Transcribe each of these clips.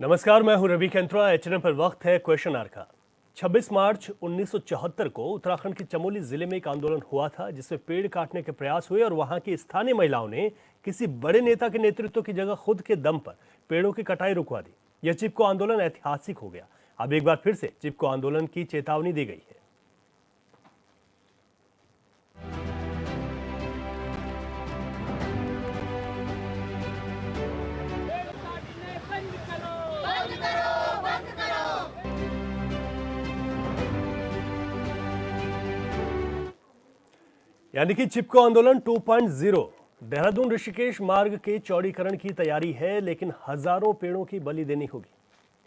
नमस्कार, मैं हूं रवि कैंत्रा। एचएनएम पर वक्त है क्वेश्चन आवर का। 26 मार्च 1974 को उत्तराखंड के चमोली जिले में एक आंदोलन हुआ था जिसमें पेड़ काटने के प्रयास हुए और वहां की स्थानीय महिलाओं ने किसी बड़े नेता के नेतृत्व की जगह खुद के दम पर पेड़ों की कटाई रुकवा दी। यह चिपको आंदोलन ऐतिहासिक हो गया। अब एक बार फिर से चिपको आंदोलन की चेतावनी दी गई है। यानी कि चिपको आंदोलन 2.0 देहरादून ऋषिकेश मार्ग के चौड़ीकरण की तैयारी है, लेकिन हजारों पेड़ों की बलि देनी होगी।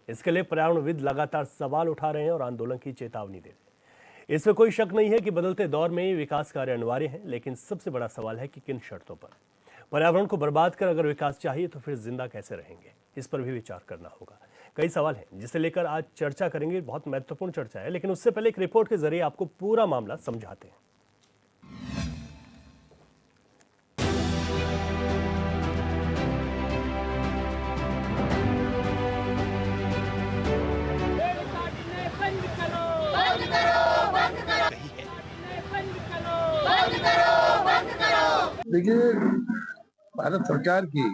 इसके लिए पर्यावरणविद लगातार सवाल उठा रहे हैं और आंदोलन की चेतावनी दे रहे हैं। इसमें कोई शक नहीं है कि बदलते दौर में विकास कार्य अनिवार्य है, लेकिन सबसे बड़ा सवाल है कि किन शर्तों पर। पर्यावरण को बर्बाद कर अगर विकास चाहिए तो फिर जिंदा कैसे रहेंगे, इस पर भी विचार करना होगा। कई सवाल हैं जिसे लेकर आज चर्चा करेंगे। बहुत महत्वपूर्ण चर्चा है, लेकिन उससे पहले एक रिपोर्ट के जरिए आपको पूरा मामला समझाते हैं। देखिए, भारत सरकार की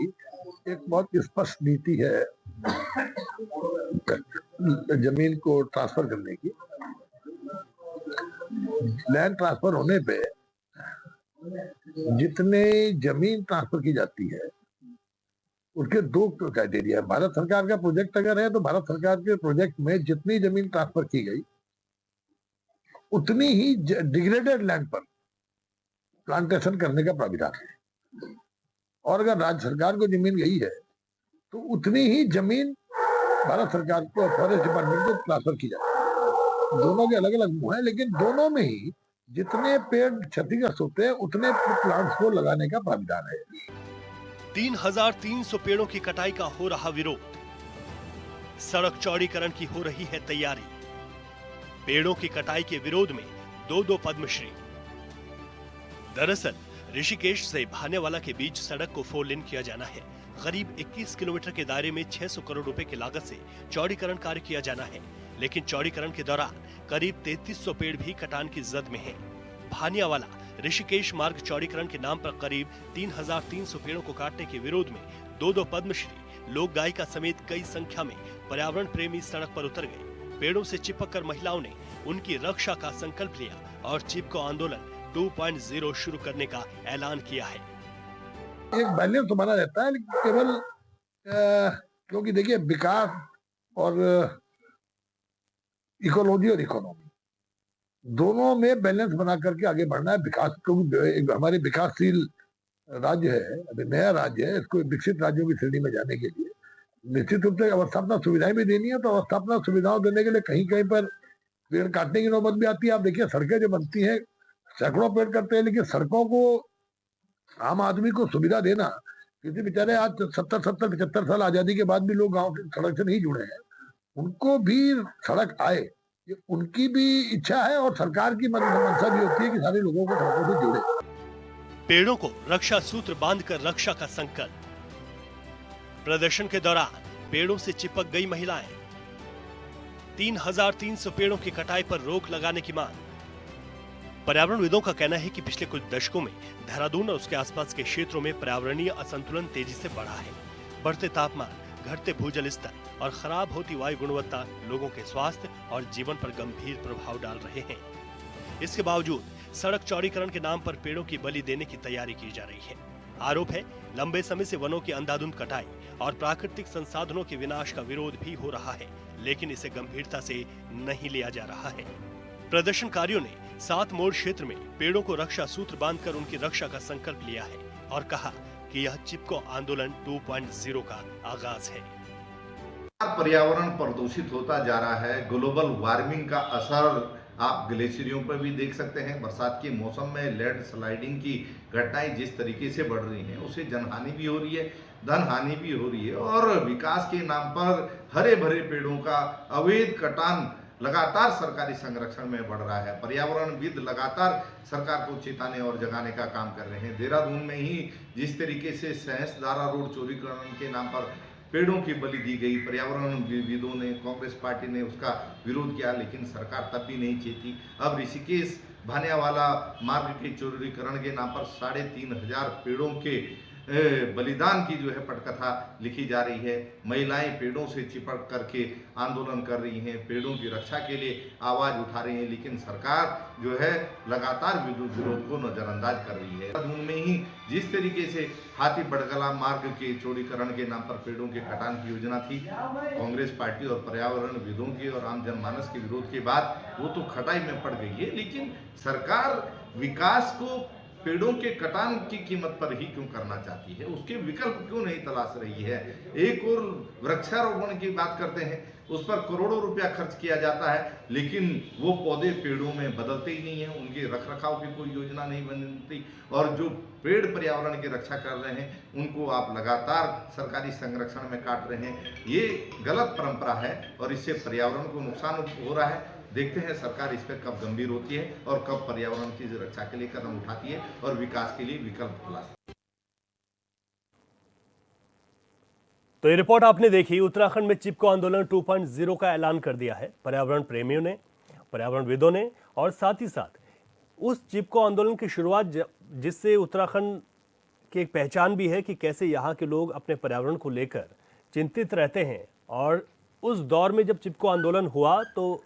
एक बहुत स्पष्ट नीति है जमीन को ट्रांसफर करने की। लैंड ट्रांसफर होने पे जितने जमीन ट्रांसफर की जाती है उसके दो क्राइटेरिया है। भारत सरकार का प्रोजेक्ट अगर है तो भारत सरकार के प्रोजेक्ट में जितनी जमीन ट्रांसफर की गई उतनी ही डिग्रेडेड लैंड पर प्लांटेशन करने का प्राविधान है, और अगर राज्य सरकार को जमीन गई है तो उतनी ही जमीन भारत सरकार को फॉरेस्ट डिपार्टमेंट को ट्रांसफर की जाती है। दोनों के अलग अलग मुंह है, लेकिन दोनों में ही जितने पेड़ क्षतिग्रस्त होते हैं उतने प्लांट्स को लगाने का प्राविधान है। 3300 पेड़ों की कटाई का हो रहा विरोध। सड़क चौड़ीकरण की हो रही है तैयारी। पेड़ों की कटाई के विरोध में दो पद्मश्री। दरअसल ऋषिकेश से भानेवाला के बीच सड़क को 4 लेन किया जाना है। करीब 21 किलोमीटर के दायरे में 600 करोड़ रुपए की लागत से चौड़ीकरण कार्य किया जाना है, लेकिन चौड़ीकरण के दौरान करीब 3300 पेड़ भी कटान की जद में हैं। भानियावाला ऋषिकेश मार्ग चौड़ीकरण के नाम पर करीब 3300 पेड़ों को काटने के विरोध में दो पद्मश्री, लोक गायिका समेत कई संख्या में पर्यावरण प्रेमी सड़क पर उतर गए। पेड़ों से चिपक कर महिलाओं ने उनकी रक्षा का संकल्प लिया और चिपको आंदोलन 2.0 शुरू करने का ऐलान किया है। एक बैलेंस तो बना रहता है, लेकिन केवल क्योंकि देखिए विकास और इकोलॉजी और इकोनॉमी दोनों में बैलेंस बना करके आगे बढ़ना है। विकास क्योंकि हमारे विकासशील राज्य है, अभी नया राज्य है, इसको विकसित राज्यों की श्रेणी में जाने के लिए निश्चित रूप से अवस्थापना सुविधाएं भी देनी है। तो अवस्थापना सुविधाओं देने के लिए कहीं कहीं पर पेड़ काटने की नौबत भी आती है। आप देखिए सड़कें जो बनती है सैकड़ों पेड़ करते हैं, लेकिन सड़कों को आम आदमी को सुविधा देना, किसी बेचारे आज 70-75 साल आजादी के बाद भी लोग गांव की सड़क से नहीं जुड़े हैं, उनको भी सड़क आए, ये उनकी भी इच्छा है और सरकार की मंशा भी होती है कि सारे लोगों को सड़कों से जोड़े। पेड़ों को रक्षा सूत्र बांधकर रक्षा का संकल्प। प्रदर्शन के दौरान पेड़ों से चिपक गई महिलाएं। 3300 पेड़ों की कटाई पर रोक लगाने की मांग। पर्यावरणविदों का कहना है कि पिछले कुछ दशकों में देहरादून और उसके आसपास के क्षेत्रों में पर्यावरणीय असंतुलन तेजी से बढ़ा है। बढ़ते तापमान, घटते भूजल स्तर और खराब होती वायु गुणवत्ता लोगों के स्वास्थ्य और जीवन पर गंभीर प्रभाव डाल रहे हैं। इसके बावजूद सड़क चौड़ीकरण के नाम पर पेड़ों की बलि देने की तैयारी की जा रही है। आरोप है लंबे समय से वनों की अंधाधुंध कटाई और प्राकृतिक संसाधनों के विनाश का विरोध भी हो रहा है, लेकिन इसे गंभीरता से नहीं लिया जा रहा है। प्रदर्शनकारियों ने 7 मोड़ क्षेत्र में पेड़ों को रक्षा सूत्र बांधकर उनकी रक्षा का संकल्प लिया है और कहा कि यह चिपको आंदोलन 2.0 का आगाज है। पर्यावरण प्रदूषित होता जा रहा है। ग्लोबल वार्मिंग का असर आप ग्लेशियरों पर भी देख सकते हैं। बरसात के मौसम में लैंड स्लाइडिंग की घटनाएं जिस तरीके से बढ़ रही हैं, उससे जनहानि भी हो रही है, धन हानि भी हो रही है, और विकास के नाम पर हरे भरे पेड़ों का अवैध कटान लगातार सरकारी संरक्षण में बढ़ रहा है। पर्यावरणविद लगातार सरकार को चेताने और जगाने का काम कर रहे हैं। देहरादून में ही जिस तरीके से सहसदारा रोड चौड़ीकरण के नाम पर पेड़ों की बलि दी गई, पर्यावरणविदों ने, कांग्रेस पार्टी ने उसका विरोध किया, लेकिन सरकार तब भी नहीं चेती। अब ऋषिकेश भानियावाला मार्ग के चौड़ीकरण के नाम पर 3,500 पेड़ों के बलिदान की जो है पटकथा लिखी जा रही है। महिलाएं पेड़ों से चिपक करके आंदोलन कर रही हैं, पेड़ों की रक्षा के लिए आवाज उठा रही हैं, लेकिन सरकार जो है लगातार विरोध को नजरअंदाज कर रही है। उनमें ही जिस तरीके से हाथी बड़गला मार्ग के चौड़ीकरण के नाम पर पेड़ों के कटान की योजना थी, कांग्रेस पार्टी और पर्यावरणविदों की और आम जनमानस के विरोध के बाद वो तो खटाई में पड़ गई है, लेकिन सरकार विकास को पेड़ों के कटान की कीमत पर ही क्यों करना चाहती है, उसके विकल्प क्यों नहीं तलाश रही है। एक और वृक्षारोपण की बात करते हैं, उस पर करोड़ों रुपया खर्च किया जाता है, लेकिन वो पौधे पेड़ों में बदलते ही नहीं है, उनके रख रखाव की कोई योजना नहीं बनती, और जो पेड़ पर्यावरण की रक्षा कर रहे हैं उनको आप लगातार सरकारी संरक्षण में काट रहे हैं। ये गलत परंपरा है और इससे पर्यावरण को नुकसान हो रहा है। देखते हैं सरकार इस पर कब गंभीर होती है और कब पर्यावरण की रक्षा के लिए कदम उठाती है और विकास के लिए विकल्प तलाशती है। तो ये रिपोर्ट आपने देखी। उत्तराखंड में चिपको आंदोलन 2.0 का ऐलान कर दिया है पर्यावरण प्रेमियों ने, पर्यावरणविदों ने, और साथ ही साथ उस चिपको आंदोलन की शुरुआत जिससे उत्तराखंड की एक पहचान भी है कि कैसे यहाँ के लोग अपने पर्यावरण को लेकर चिंतित रहते हैं। और उस दौर में जब चिपको आंदोलन हुआ तो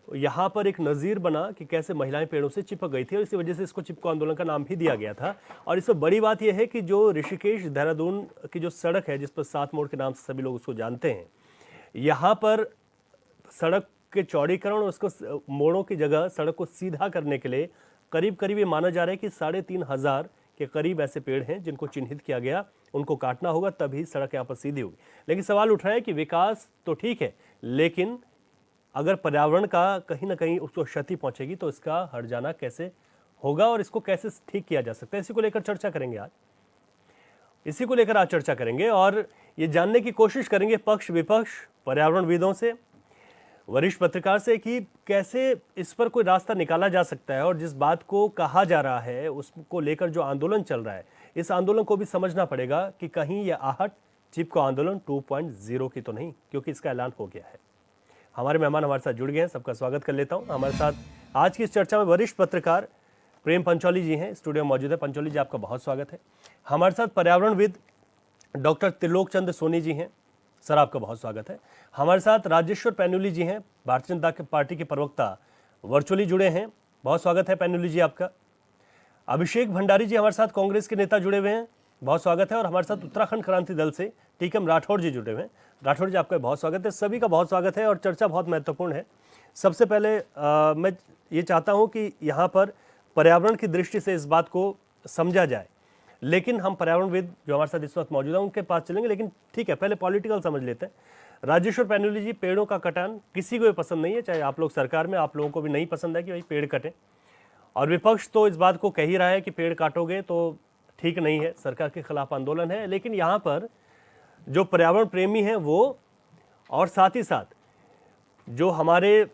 यहाँ पर एक नज़ीर बना कि कैसे महिलाएं पेड़ों से चिपक गई थी, और इसी वजह से इसको चिपको आंदोलन का नाम भी दिया गया था। और इसमें बड़ी बात यह है कि जो ऋषिकेश देहरादून की जो सड़क है, जिस पर 7 मोड़ के नाम से सभी लोग उसको जानते हैं, यहाँ पर सड़क के चौड़ीकरण और उसको मोड़ों की जगह सड़क को सीधा करने के लिए करीब करीब ये माना जा रहा है कि 3,500 के करीब ऐसे पेड़ हैं जिनको चिन्हित किया गया, उनको काटना होगा तभी सड़क यहाँ पर सीधी होगी। लेकिन सवाल उठ रहा है कि विकास तो ठीक है, लेकिन अगर पर्यावरण का कहीं ना कहीं उसको क्षति पहुंचेगी तो इसका हट जाना कैसे होगा और इसको कैसे ठीक किया जा सकता है, इसी को लेकर चर्चा करेंगे आज। इसी को लेकर आज चर्चा करेंगे और ये जानने की कोशिश करेंगे पक्ष विपक्ष, पर्यावरणविदों से, वरिष्ठ पत्रकार से कि कैसे इस पर कोई रास्ता निकाला जा सकता है। और जिस बात को कहा जा रहा है उसको लेकर जो आंदोलन चल रहा है, इस आंदोलन को भी समझना पड़ेगा कि कहीं यह आहट चिपको आंदोलन 2.0 की तो नहीं, क्योंकि इसका ऐलान हो गया है। हमारे मेहमान हमारे साथ जुड़ गए हैं, सबका स्वागत कर लेता हूं। हमारे साथ आज की इस चर्चा में वरिष्ठ पत्रकार प्रेम पंचौली जी हैं, स्टूडियो में मौजूद है। पंचौली जी, आपका बहुत स्वागत है। हमारे साथ पर्यावरणविद डॉक्टर त्रिलोक चंद्र सोनी जी हैं, सर आपका बहुत स्वागत है। हमारे साथ राजेश्वर पैनुली जी हैं, भारतीय जनता पार्टी के प्रवक्ता, वर्चुअली जुड़े हैं, बहुत स्वागत है पैनुली जी आपका। अभिषेक भंडारी जी हमारे साथ कांग्रेस के नेता जुड़े हुए हैं, बहुत स्वागत है। और हमारे साथ उत्तराखंड क्रांति दल से टीकम राठौड़ जी जुड़े हुए हैं, राठौड़ जी आपका बहुत स्वागत है। सभी का बहुत स्वागत है और चर्चा बहुत महत्वपूर्ण है। सबसे पहले मैं ये चाहता हूं कि यहाँ पर पर्यावरण की दृष्टि से इस बात को समझा जाए, लेकिन हम पर्यावरणविद जो हमारे साथ इस वक्त मौजूद हैं उनके पास चलेंगे, लेकिन ठीक है पहले पॉलिटिकल समझ लेते हैं। राजेश्वर पैनुली जी, पेड़ों का कटान किसी को भी पसंद नहीं है, चाहे आप लोग सरकार में, आप लोगों को भी नहीं पसंद है कि भाई पेड़ कटें, और विपक्ष तो इस बात को कह ही रहा है कि पेड़ काटोगे तो ठीक नहीं है, सरकार के खिलाफ आंदोलन है। लेकिन यहाँ पर जो पर्यावरण प्रेमी हैं वो, और साथ ही साथ जो हमारे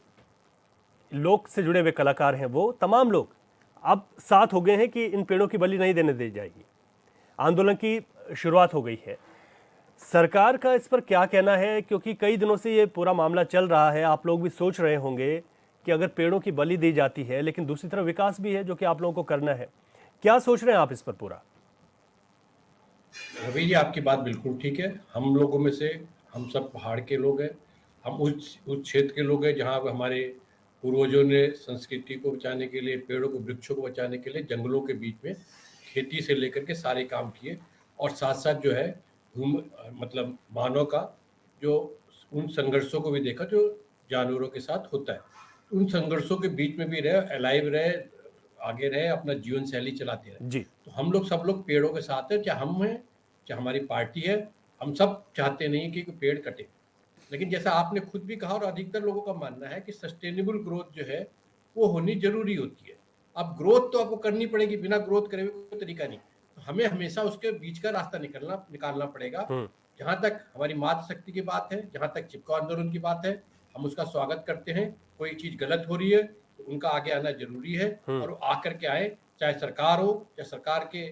लोक से जुड़े हुए कलाकार हैं, वो तमाम लोग अब साथ हो गए हैं कि इन पेड़ों की बलि नहीं देने दी जाएगी। आंदोलन की शुरुआत हो गई है। सरकार का इस पर क्या कहना है, क्योंकि कई दिनों से ये पूरा मामला चल रहा है। आप लोग भी सोच रहे होंगे कि अगर पेड़ों की बलि दी जाती है, लेकिन दूसरी तरफ विकास भी है जो कि आप लोगों को करना है, क्या सोच रहे हैं आप इस पर पूरा? रवि जी, आपकी बात बिल्कुल ठीक है। हम लोगों में से हम सब पहाड़ के लोग हैं, हम उस क्षेत्र के लोग हैं जहाँ हमारे पूर्वजों ने संस्कृति को बचाने के लिए, पेड़ों को, वृक्षों को बचाने के लिए जंगलों के बीच में खेती से लेकर के सारे काम किए, और साथ साथ जो है मतलब मानव का जो उन संघर्षों को भी देखा जो जानवरों के साथ होता है। उन संघर्षों के बीच में भी रहे, अलाइव रहे, आगे रहे, अपना जीवन शैली चलाते रहे जी। तो हम लोग सब लोग पेड़ों के साथ हैं, चाहे हम हैं चाहे हमारी पार्टी है। हम सब चाहते नहीं कि पेड़ कटे, लेकिन जैसा आपने खुद भी कहा और अधिकतर लोगों का मानना है कि सस्टेनेबल ग्रोथ जो है वो होनी जरूरी होती है। अब ग्रोथ तो आपको करनी पड़ेगी, बिना ग्रोथ करे कोई तरीका नहीं। तो हमें हमेशा उसके बीच का रास्ता निकालना पड़ेगा। जहां तक हमारी मातृशक्ति की बात है, जहां तक चिपको आंदोलन की बात है, हम उसका स्वागत करते हैं। कोई चीज गलत हो रही है तो उनका आगे आना जरूरी है, और वो आकर के आए, चाहे सरकार हो, चाहे सरकार के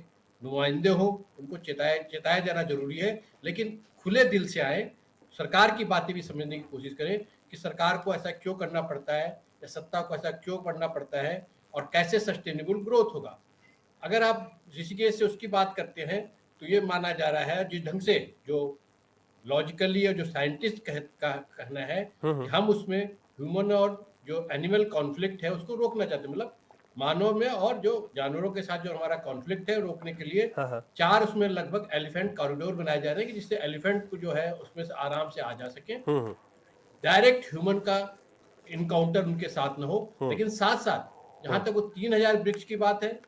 नुमाइंदे हो, उनको चेताया जाना जरूरी है, लेकिन खुले दिल से आए, सरकार की बातें भी समझने की कोशिश करें कि सरकार को ऐसा क्यों करना पड़ता है या सत्ता को ऐसा क्यों करना पड़ता है और कैसे सस्टेनेबल ग्रोथ होगा। अगर आप ऋषिकेश से उसकी बात करते हैं तो ये माना जा रहा है, जिस ढंग से जो लॉजिकली और जो साइंटिस्ट का कहना है कि हम उसमें ह्यूमन और जो एनिमल कॉन्फ्लिक्ट है उसको रोकना चाहते हैं, मतलब मानव में और जो जानवरों के साथ जो हमारा कॉन्फ्लिक्ट है रोकने के लिए हाँ। 4 उसमें लगभग एलिफेंट कॉरिडोर बनाए जा रहे हैं कि जिससे एलिफेंट को जो है उसमें से आराम से आ जा सके, डायरेक्ट ह्यूमन का इनकाउंटर उनके साथ न हो। लेकिन साथ साथ जहां तक वो 3000 वृक्ष की बात है,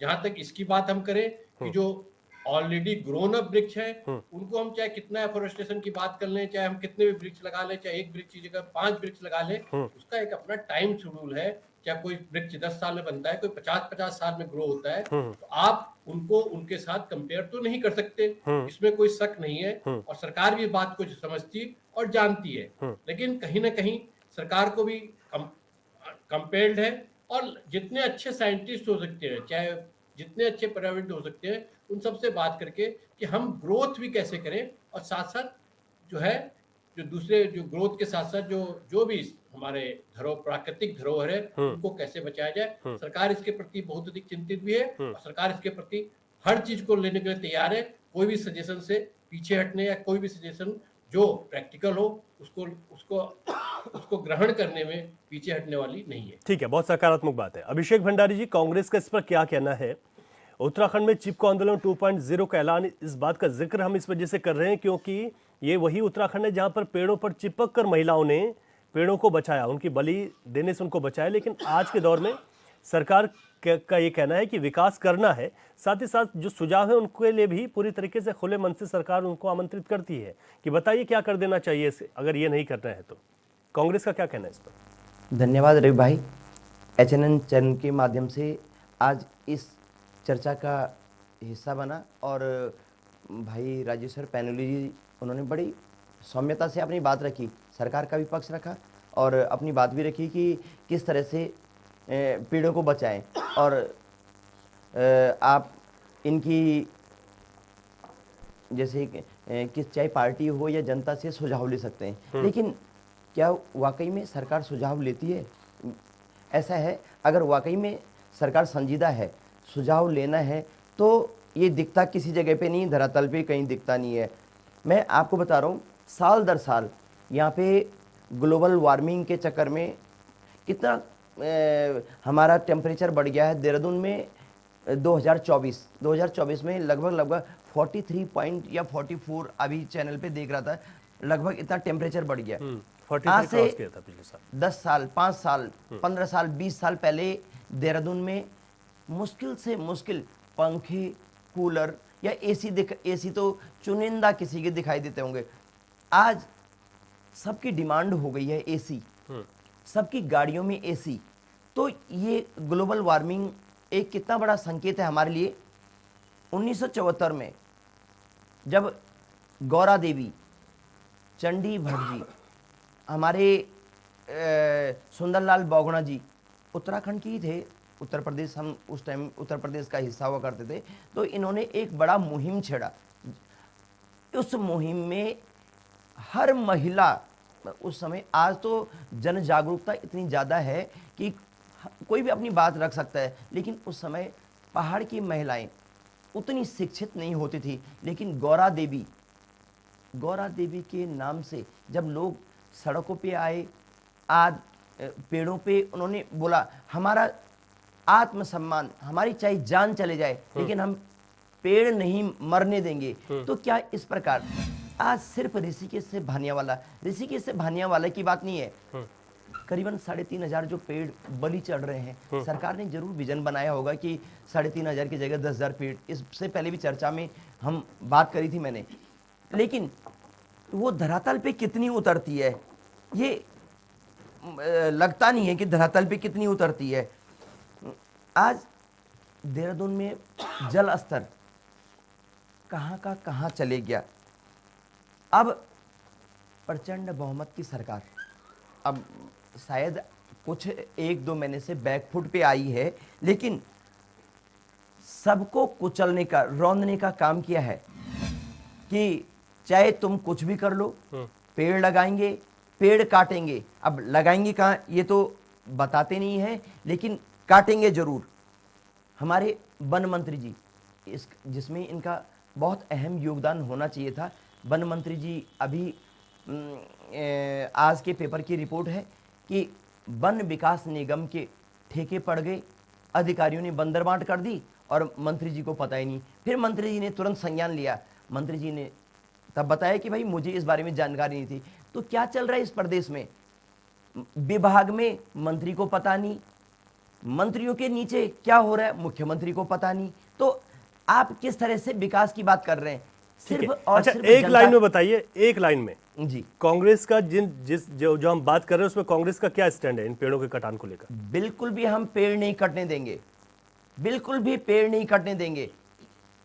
जहां तक इसकी बात हम करें कि जो ऑलरेडी ग्रोन अप वृक्ष है उनको हम चाहे कितना एफोरेस्टेशन की बात कर लें, चाहे हम कितने भी वृक्ष लगा लें, चाहे एक वृक्ष की जगह 5 वृक्ष लगा लें, उसका एक अपना टाइम शेड्यूल है। चाहे कोई वृक्ष 10 साल में बनता है, कोई 50-50 साल में ग्रो होता है, तो आप उनको उनके साथ कंपेयर तो नहीं कर सकते, इसमें कोई शक नहीं है। और सरकार भी बात को समझती और जानती है, लेकिन कहीं ना कहीं सरकार को भी कंपेल्ड है। और जितने अच्छे साइंटिस्ट हो सकते हैं, चाहे जितने अच्छे पर्यावरण हो सकते हैं, उन सबसे बात करके कि हम ग्रोथ भी कैसे करें और साथ साथ जो है जो दूसरे जो ग्रोथ के साथ साथ जो भी हमारे प्राकृतिक धरोहर है उनको कैसे बचाया जाए। सरकार इसके प्रति बहुत अधिक चिंतित भी है और सरकार इसके प्रति हर चीज को लेने के लिए तैयार है। कोई भी सजेशन से पीछे हटने या कोई भी सजेशन जो प्रैक्टिकल हो उसको ग्रहण करने में पीछे हटने वाली नहीं है। ठीक है, बहुत सकारात्मक बात है। अभिषेक भंडारी जी, कांग्रेस का इस पर क्या कहना है? उत्तराखंड में चिपको आंदोलन 2.0 का ऐलान, इस बात का जिक्र हम इस वजह से कर रहे हैं क्योंकि ये वही उत्तराखंड है जहां पर पेड़ों पर चिपक कर महिलाओं ने पेड़ों को बचाया, उनकी बलि देने से उनको बचाया। लेकिन आज के दौर में सरकार का ये कहना है कि विकास करना है, साथ ही साथ जो सुझाव है उनके लिए भी पूरी तरीके से खुले मन से सरकार उनको आमंत्रित करती है कि बताइए क्या कर देना चाहिए अगर ये नहीं करना है तो। कांग्रेस का क्या कहना है इस पर? धन्यवाद रवि भाई, HNN चैनल के माध्यम से आज इस चर्चा का हिस्सा बना। और भाई राजेश्वर पैनुली जी, उन्होंने बड़ी सौम्यता से अपनी बात रखी, सरकार का भी पक्ष रखा और अपनी बात भी रखी कि किस तरह से पेड़ों को बचाएं। और आप इनकी जैसे कि चाहे पार्टी हो या जनता से सुझाव ले सकते हैं, लेकिन क्या वाकई में सरकार सुझाव लेती है? ऐसा है, अगर वाकई में सरकार संजीदा है, सुझाव लेना है, तो ये दिखता किसी जगह पे नहीं, धरातल पे कहीं दिखता नहीं है। मैं आपको बता रहा हूँ, साल दर साल यहाँ पे ग्लोबल वार्मिंग के चक्कर में कितना हमारा टेम्परेचर बढ़ गया है। देहरादून में 2024 में लगभग 43 पॉइंट या 44, अभी चैनल पे देख रहा था, लगभग इतना टेम्परेचर बढ़ गया। आज से 10 साल, 5 साल, 15 साल, 20 साल पहले देहरादून में मुश्किल से मुश्किल पंखे, कूलर या एसी तो चुनिंदा किसी के दिखाई देते होंगे। आज सबकी डिमांड हो गई है एसी, सबकी गाड़ियों में एसी। तो ये ग्लोबल वार्मिंग एक कितना बड़ा संकेत है हमारे लिए। 1974 में जब गौरा देवी, चंडी भट्ट जी, हमारे सुंदरलाल बहुगुणा जी उत्तराखंड के ही थे, उत्तर प्रदेश, हम उस टाइम उत्तर प्रदेश का हिस्सा हुआ करते थे, तो इन्होंने एक बड़ा मुहिम छेड़ा। उस मुहिम में हर महिला उस समय, आज तो जन जागरूकता इतनी ज़्यादा है कि कोई भी अपनी बात रख सकता है, लेकिन उस समय पहाड़ की महिलाएं उतनी शिक्षित नहीं होती थी। लेकिन गौरा देवी के नाम से जब लोग सड़कों पे आए, आज पेड़ों पे उन्होंने बोला हमारा आत्मसम्मान, हमारी चाहे जान चले जाए लेकिन हम पेड़ नहीं मरने देंगे। तो क्या इस प्रकार आज सिर्फ ऋषिकेश से भानियावाला की बात नहीं है, करीबन 3,500 जो पेड़ बलि चढ़ रहे हैं। सरकार ने जरूर विजन बनाया होगा कि 3,500 की जगह 10,000 पेड़, इससे पहले भी चर्चा में हम बात करी थी मैंने, लेकिन वो धरातल पे कितनी उतरती है ये लगता नहीं है कि धरातल पे कितनी उतरती है। आज देहरादून में जल स्तर कहाँ का कहाँ चले गया। अब प्रचंड बहुमत की सरकार अब शायद कुछ 1-2 महीने से बैकफुट पे आई है, लेकिन सबको कुचलने का, रौंदने का काम किया है कि चाहे तुम कुछ भी कर लो, पेड़ लगाएंगे, पेड़ काटेंगे। अब लगाएंगे कहाँ ये तो बताते नहीं है, लेकिन काटेंगे जरूर। हमारे वन मंत्री जी, इस जिसमें इनका बहुत अहम योगदान होना चाहिए था। वन मंत्री जी अभी आज के पेपर की रिपोर्ट है कि वन विकास निगम के ठेके पड़ गए, अधिकारियों ने बंदर बांट कर दी और मंत्री जी को पता ही नहीं। फिर मंत्री जी ने तुरंत संज्ञान लिया। मंत्री जी ने तब बताया कि भाई मुझे इस बारे में जानकारी नहीं थी। तो क्या चल रहा है इस प्रदेश में? विभाग में मंत्री को पता नहीं, मंत्रियों के नीचे क्या हो रहा है मुख्यमंत्री को पता नहीं। तो आप किस तरह से विकास की बात कर रहे हैं? सिर्फ और अच्छा, सिर्फ एक लाइन में बताइए, एक लाइन में जी, कांग्रेस का जो हम बात कर रहे हैं उसमें कांग्रेस का क्या स्टैंड है इन पेड़ों के कटान को लेकर? बिल्कुल भी हम पेड़ नहीं कटने देंगे, बिल्कुल भी पेड़ नहीं कटने देंगे,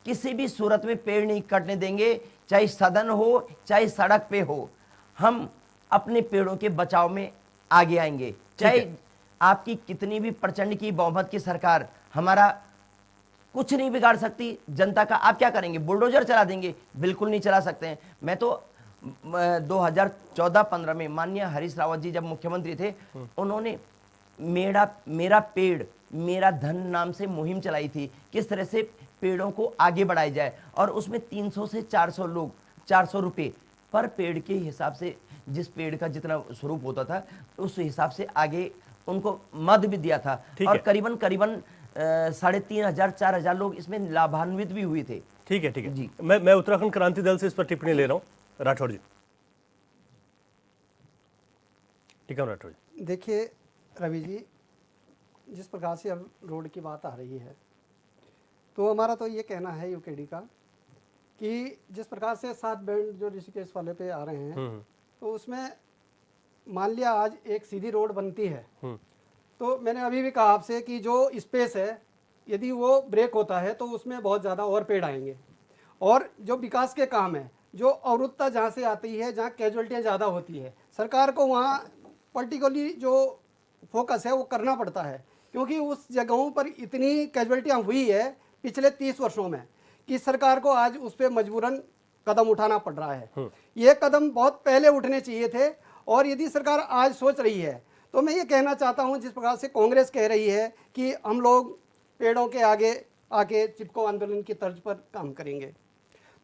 किसी भी सूरत में पेड़ नहीं कटने देंगे, चाहे सदन हो चाहे सड़क पे हो। हम अपने पेड़ों के बचाव में आगे आएंगे, चाहे आपकी कितनी भी प्रचंड की बहुमत की सरकार हमारा कुछ नहीं बिगाड़ सकती जनता का। आप क्या करेंगे? बुलडोजर चला देंगे? बिल्कुल नहीं चला सकते हैं। मैं तो 2014-15 में माननीय हरीश रावत जी जब मुख्यमंत्री थे, उन्होंने मेरा पेड़ मेरा धन नाम से मुहिम चलाई थी, किस तरह से पेड़ों को आगे बढ़ाया जाए। और उसमें 300 से 400 लोग 400 रुपये पर पेड़ के हिसाब से, जिस पेड़ का जितना स्वरूप होता था उस हिसाब से आगे उनको मद भी दिया था। और करीबन 3,500-4,000 लोग इसमें लाभान्वित भी हुए थे। ठीक है जी। मैं उत्तराखंड क्रांति दल से इस पर टिप्पणी ले रहा हूँ। राठौड़ जी। ठीक है राठौड़ जी। देखिए रवि जी, जिस प्रकार से अब रोड की बात आ रही है, तो हमारा तो ये कहना है यूकेडी का कि जिस प्रकार से 7 बैंड जो ऋषिकेश वाले पे आ रहे हैं, तो उसमें मान लिया आज एक सीधी रोड बनती है, तो मैंने अभी भी कहा आपसे कि जो स्पेस है यदि वो ब्रेक होता है तो उसमें बहुत ज़्यादा और पेड़ आएंगे। और जो विकास के काम है, जो अवरुद्धता जहाँ से आती है, जहाँ कैजुअलिटियाँ ज़्यादा होती है, सरकार को वहाँ पर्टिकुलरली जो फोकस है वो करना पड़ता है, क्योंकि उस जगहों पर इतनी कैजुअलिटियाँ हुई है पिछले 30 वर्षों में कि सरकार को आज उस पर मजबूरन कदम उठाना पड़ रहा है। ये कदम बहुत पहले उठने चाहिए थे, और यदि सरकार आज सोच रही है तो मैं ये कहना चाहता हूँ, जिस प्रकार से कांग्रेस कह रही है कि हम लोग पेड़ों के आगे आके चिपको आंदोलन की तर्ज पर काम करेंगे,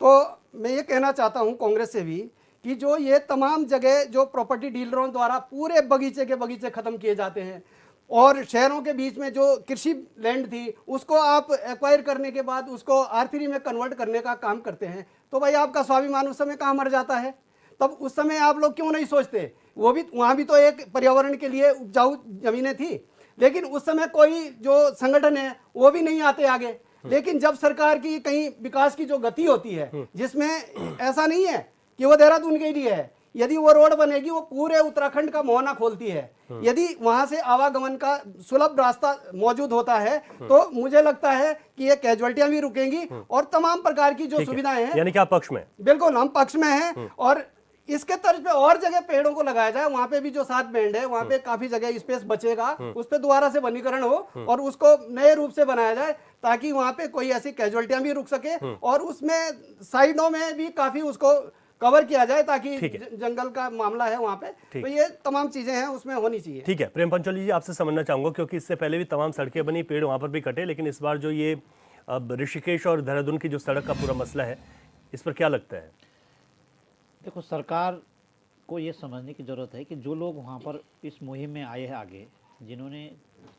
तो मैं ये कहना चाहता हूँ कांग्रेस से भी कि जो ये तमाम जगह जो प्रॉपर्टी डीलरों द्वारा पूरे बगीचे के बगीचे ख़त्म किए जाते हैं, और शहरों के बीच में जो कृषि लैंड थी उसको आप एक्वायर करने के बाद उसको R3 में कन्वर्ट करने का काम करते हैं, तो भाई आपका स्वाभिमान उस समय कहाँ मर जाता है? तब उस समय आप लोग क्यों नहीं सोचते? वो भी वहाँ भी तो एक पर्यावरण के लिए उपजाऊ जमीनें थी, लेकिन उस समय कोई जो संगठन है वो भी नहीं आते आगे। लेकिन जब सरकार की कहीं विकास की जो गति होती है, जिसमें ऐसा नहीं है कि वो देहरादून के लिए है, यदि वो रोड बनेगी वो पूरे उत्तराखंड का मुहाना खोलती है, यदि वहां से आवागमन का सुलभ रास्ता मौजूद होता है, तो मुझे लगता है कि ये कैजुअलिटियां भी रुकेंगी और तमाम प्रकार की जो सुविधाएं हैं। यानी कि आप पक्ष में? बिल्कुल, हम पक्ष में हैं। और इसके तर्ज पे और जगह पेड़ों को लगाया जाए, वहां पे भी जो 7 बैंड है वहां पे काफी जगह स्पेस बचेगा, उस पे दोबारा से वनीकरण हो और उसको नए रूप से बनाया जाए, ताकि वहां पे कोई ऐसी कैजुअलिटियां भी रुक सके, और उसमें साइडों में भी काफी उसको कवर किया जाए, ताकि जंगल का मामला है वहां पे, तो ये तमाम चीजें हैं उसमें होनी चाहिए। ठीक है, प्रेम पंचोली जी, आपसे समझना चाहूंगा, क्योंकि इससे पहले भी तमाम सड़कें बनी, पेड़ वहां पर भी कटे, लेकिन इस बार जो ये अब ऋषिकेश और देहरादून की जो सड़क का पूरा मसला है, इस पर क्या लगता है? देखो, सरकार को ये समझने की ज़रूरत है कि जो लोग वहाँ पर इस मुहिम में आए हैं आगे, जिन्होंने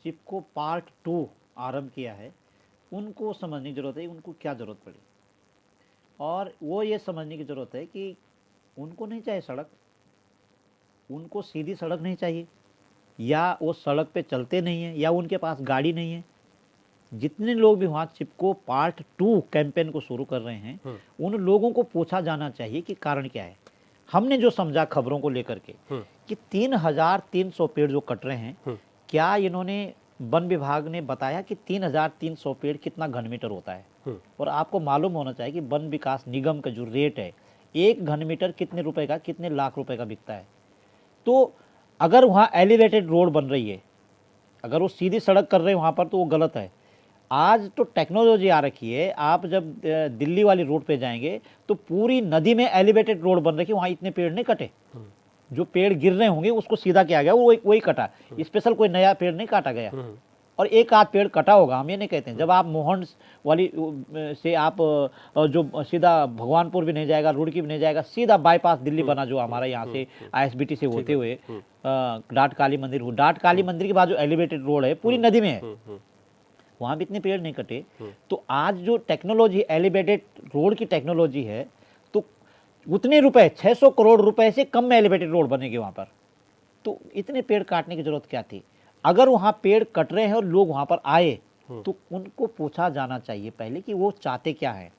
चिपको पार्ट 2 आरंभ किया है, उनको समझने की ज़रूरत है उनको क्या ज़रूरत पड़ी, और वो ये समझने की ज़रूरत है कि उनको नहीं चाहिए सड़क, उनको सीधी सड़क नहीं चाहिए, या वो सड़क पे चलते नहीं हैं, या उनके पास गाड़ी नहीं है। जितने लोग भी वहाँ चिपको पार्ट 2 कैंपेन को शुरू कर रहे हैं, उन लोगों को पूछा जाना चाहिए कि कारण क्या है। हमने जो समझा खबरों को लेकर के कि 3,300 पेड़ जो कट रहे हैं, क्या इन्होंने वन विभाग ने बताया कि 3,300 पेड़ कितना घन मीटर होता है? और आपको मालूम होना चाहिए कि वन विकास निगम का जो रेट है, 1 घन मीटर कितने रुपए का, कितने लाख रुपए का बिकता है। तो अगर वहाँ एलिवेटेड रोड बन रही है, अगर वो सीधी सड़क कर रहे हैं वहाँ पर, तो वो गलत है। आज तो टेक्नोलॉजी आ रखी है, आप जब दिल्ली वाली रोड पे जाएंगे तो पूरी नदी में एलिवेटेड रोड बन रखी है, वहाँ इतने पेड़ नहीं कटे। जो पेड़ गिर रहे होंगे उसको सीधा किया गया, वो वही कटा, स्पेशल कोई नया पेड़ नहीं काटा गया। और एक आध पेड़ कटा होगा, हम ये नहीं कहते हैं। जब आप मोहन वाली से आप जो सीधा भगवानपुर भी नहीं जाएगा, रुड़की भी नहीं जाएगा, सीधा बाईपास दिल्ली बना जो हमारा यहाँ से ISBT से होते हुए डाट काली मंदिर हो, डाट काली मंदिर के बाद जो एलिवेटेड रोड है पूरी नदी में है, वहाँ भी इतने पेड़ नहीं कटे। तो आज जो टेक्नोलॉजी एलिवेटेड रोड की टेक्नोलॉजी है, तो उतने रुपए 600 करोड़ रुपए से कम में एलिवेटेड रोड बनेगी वहाँ पर, तो इतने पेड़ काटने की जरूरत क्या थी? अगर वहाँ पेड़ कट रहे हैं और लोग वहाँ पर आए तो उनको पूछा जाना चाहिए पहले कि वो चाहते क्या हैं।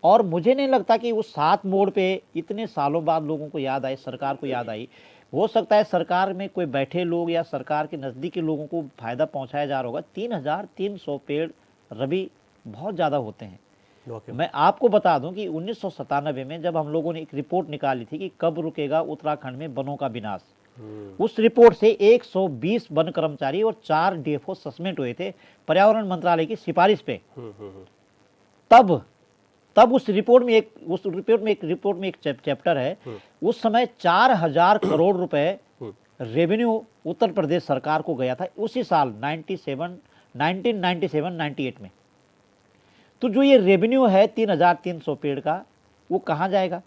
और मुझे नहीं लगता कि वो 7 मोड़ पे इतने सालों बाद लोगों को याद आई, सरकार को याद आई। हो सकता है सरकार में कोई बैठे लोग या सरकार के नज़दीकी लोगों को फ़ायदा पहुँचाया जा रहा होगा। 3300 पेड़ रवि बहुत ज़्यादा होते हैं। मैं आपको बता दूं कि 1997 में जब हम लोगों ने एक रिपोर्ट निकाली थी कि कब रुकेगा उत्तराखंड में वनों का विनाश, उस रिपोर्ट से 120 वन कर्मचारी और 4 DFO सस्पेंड हुए थे पर्यावरण मंत्रालय की सिफारिश पे। तब उस रिपोर्ट में एक चैप्टर है, उस समय 4000 करोड़ रुपए रेवेन्यू उत्तर प्रदेश सरकार को गया था उसी साल 1997-98 में। तो जो ये रेवेन्यू है 3300 पेड़ का, वो कहाँ जाएगा?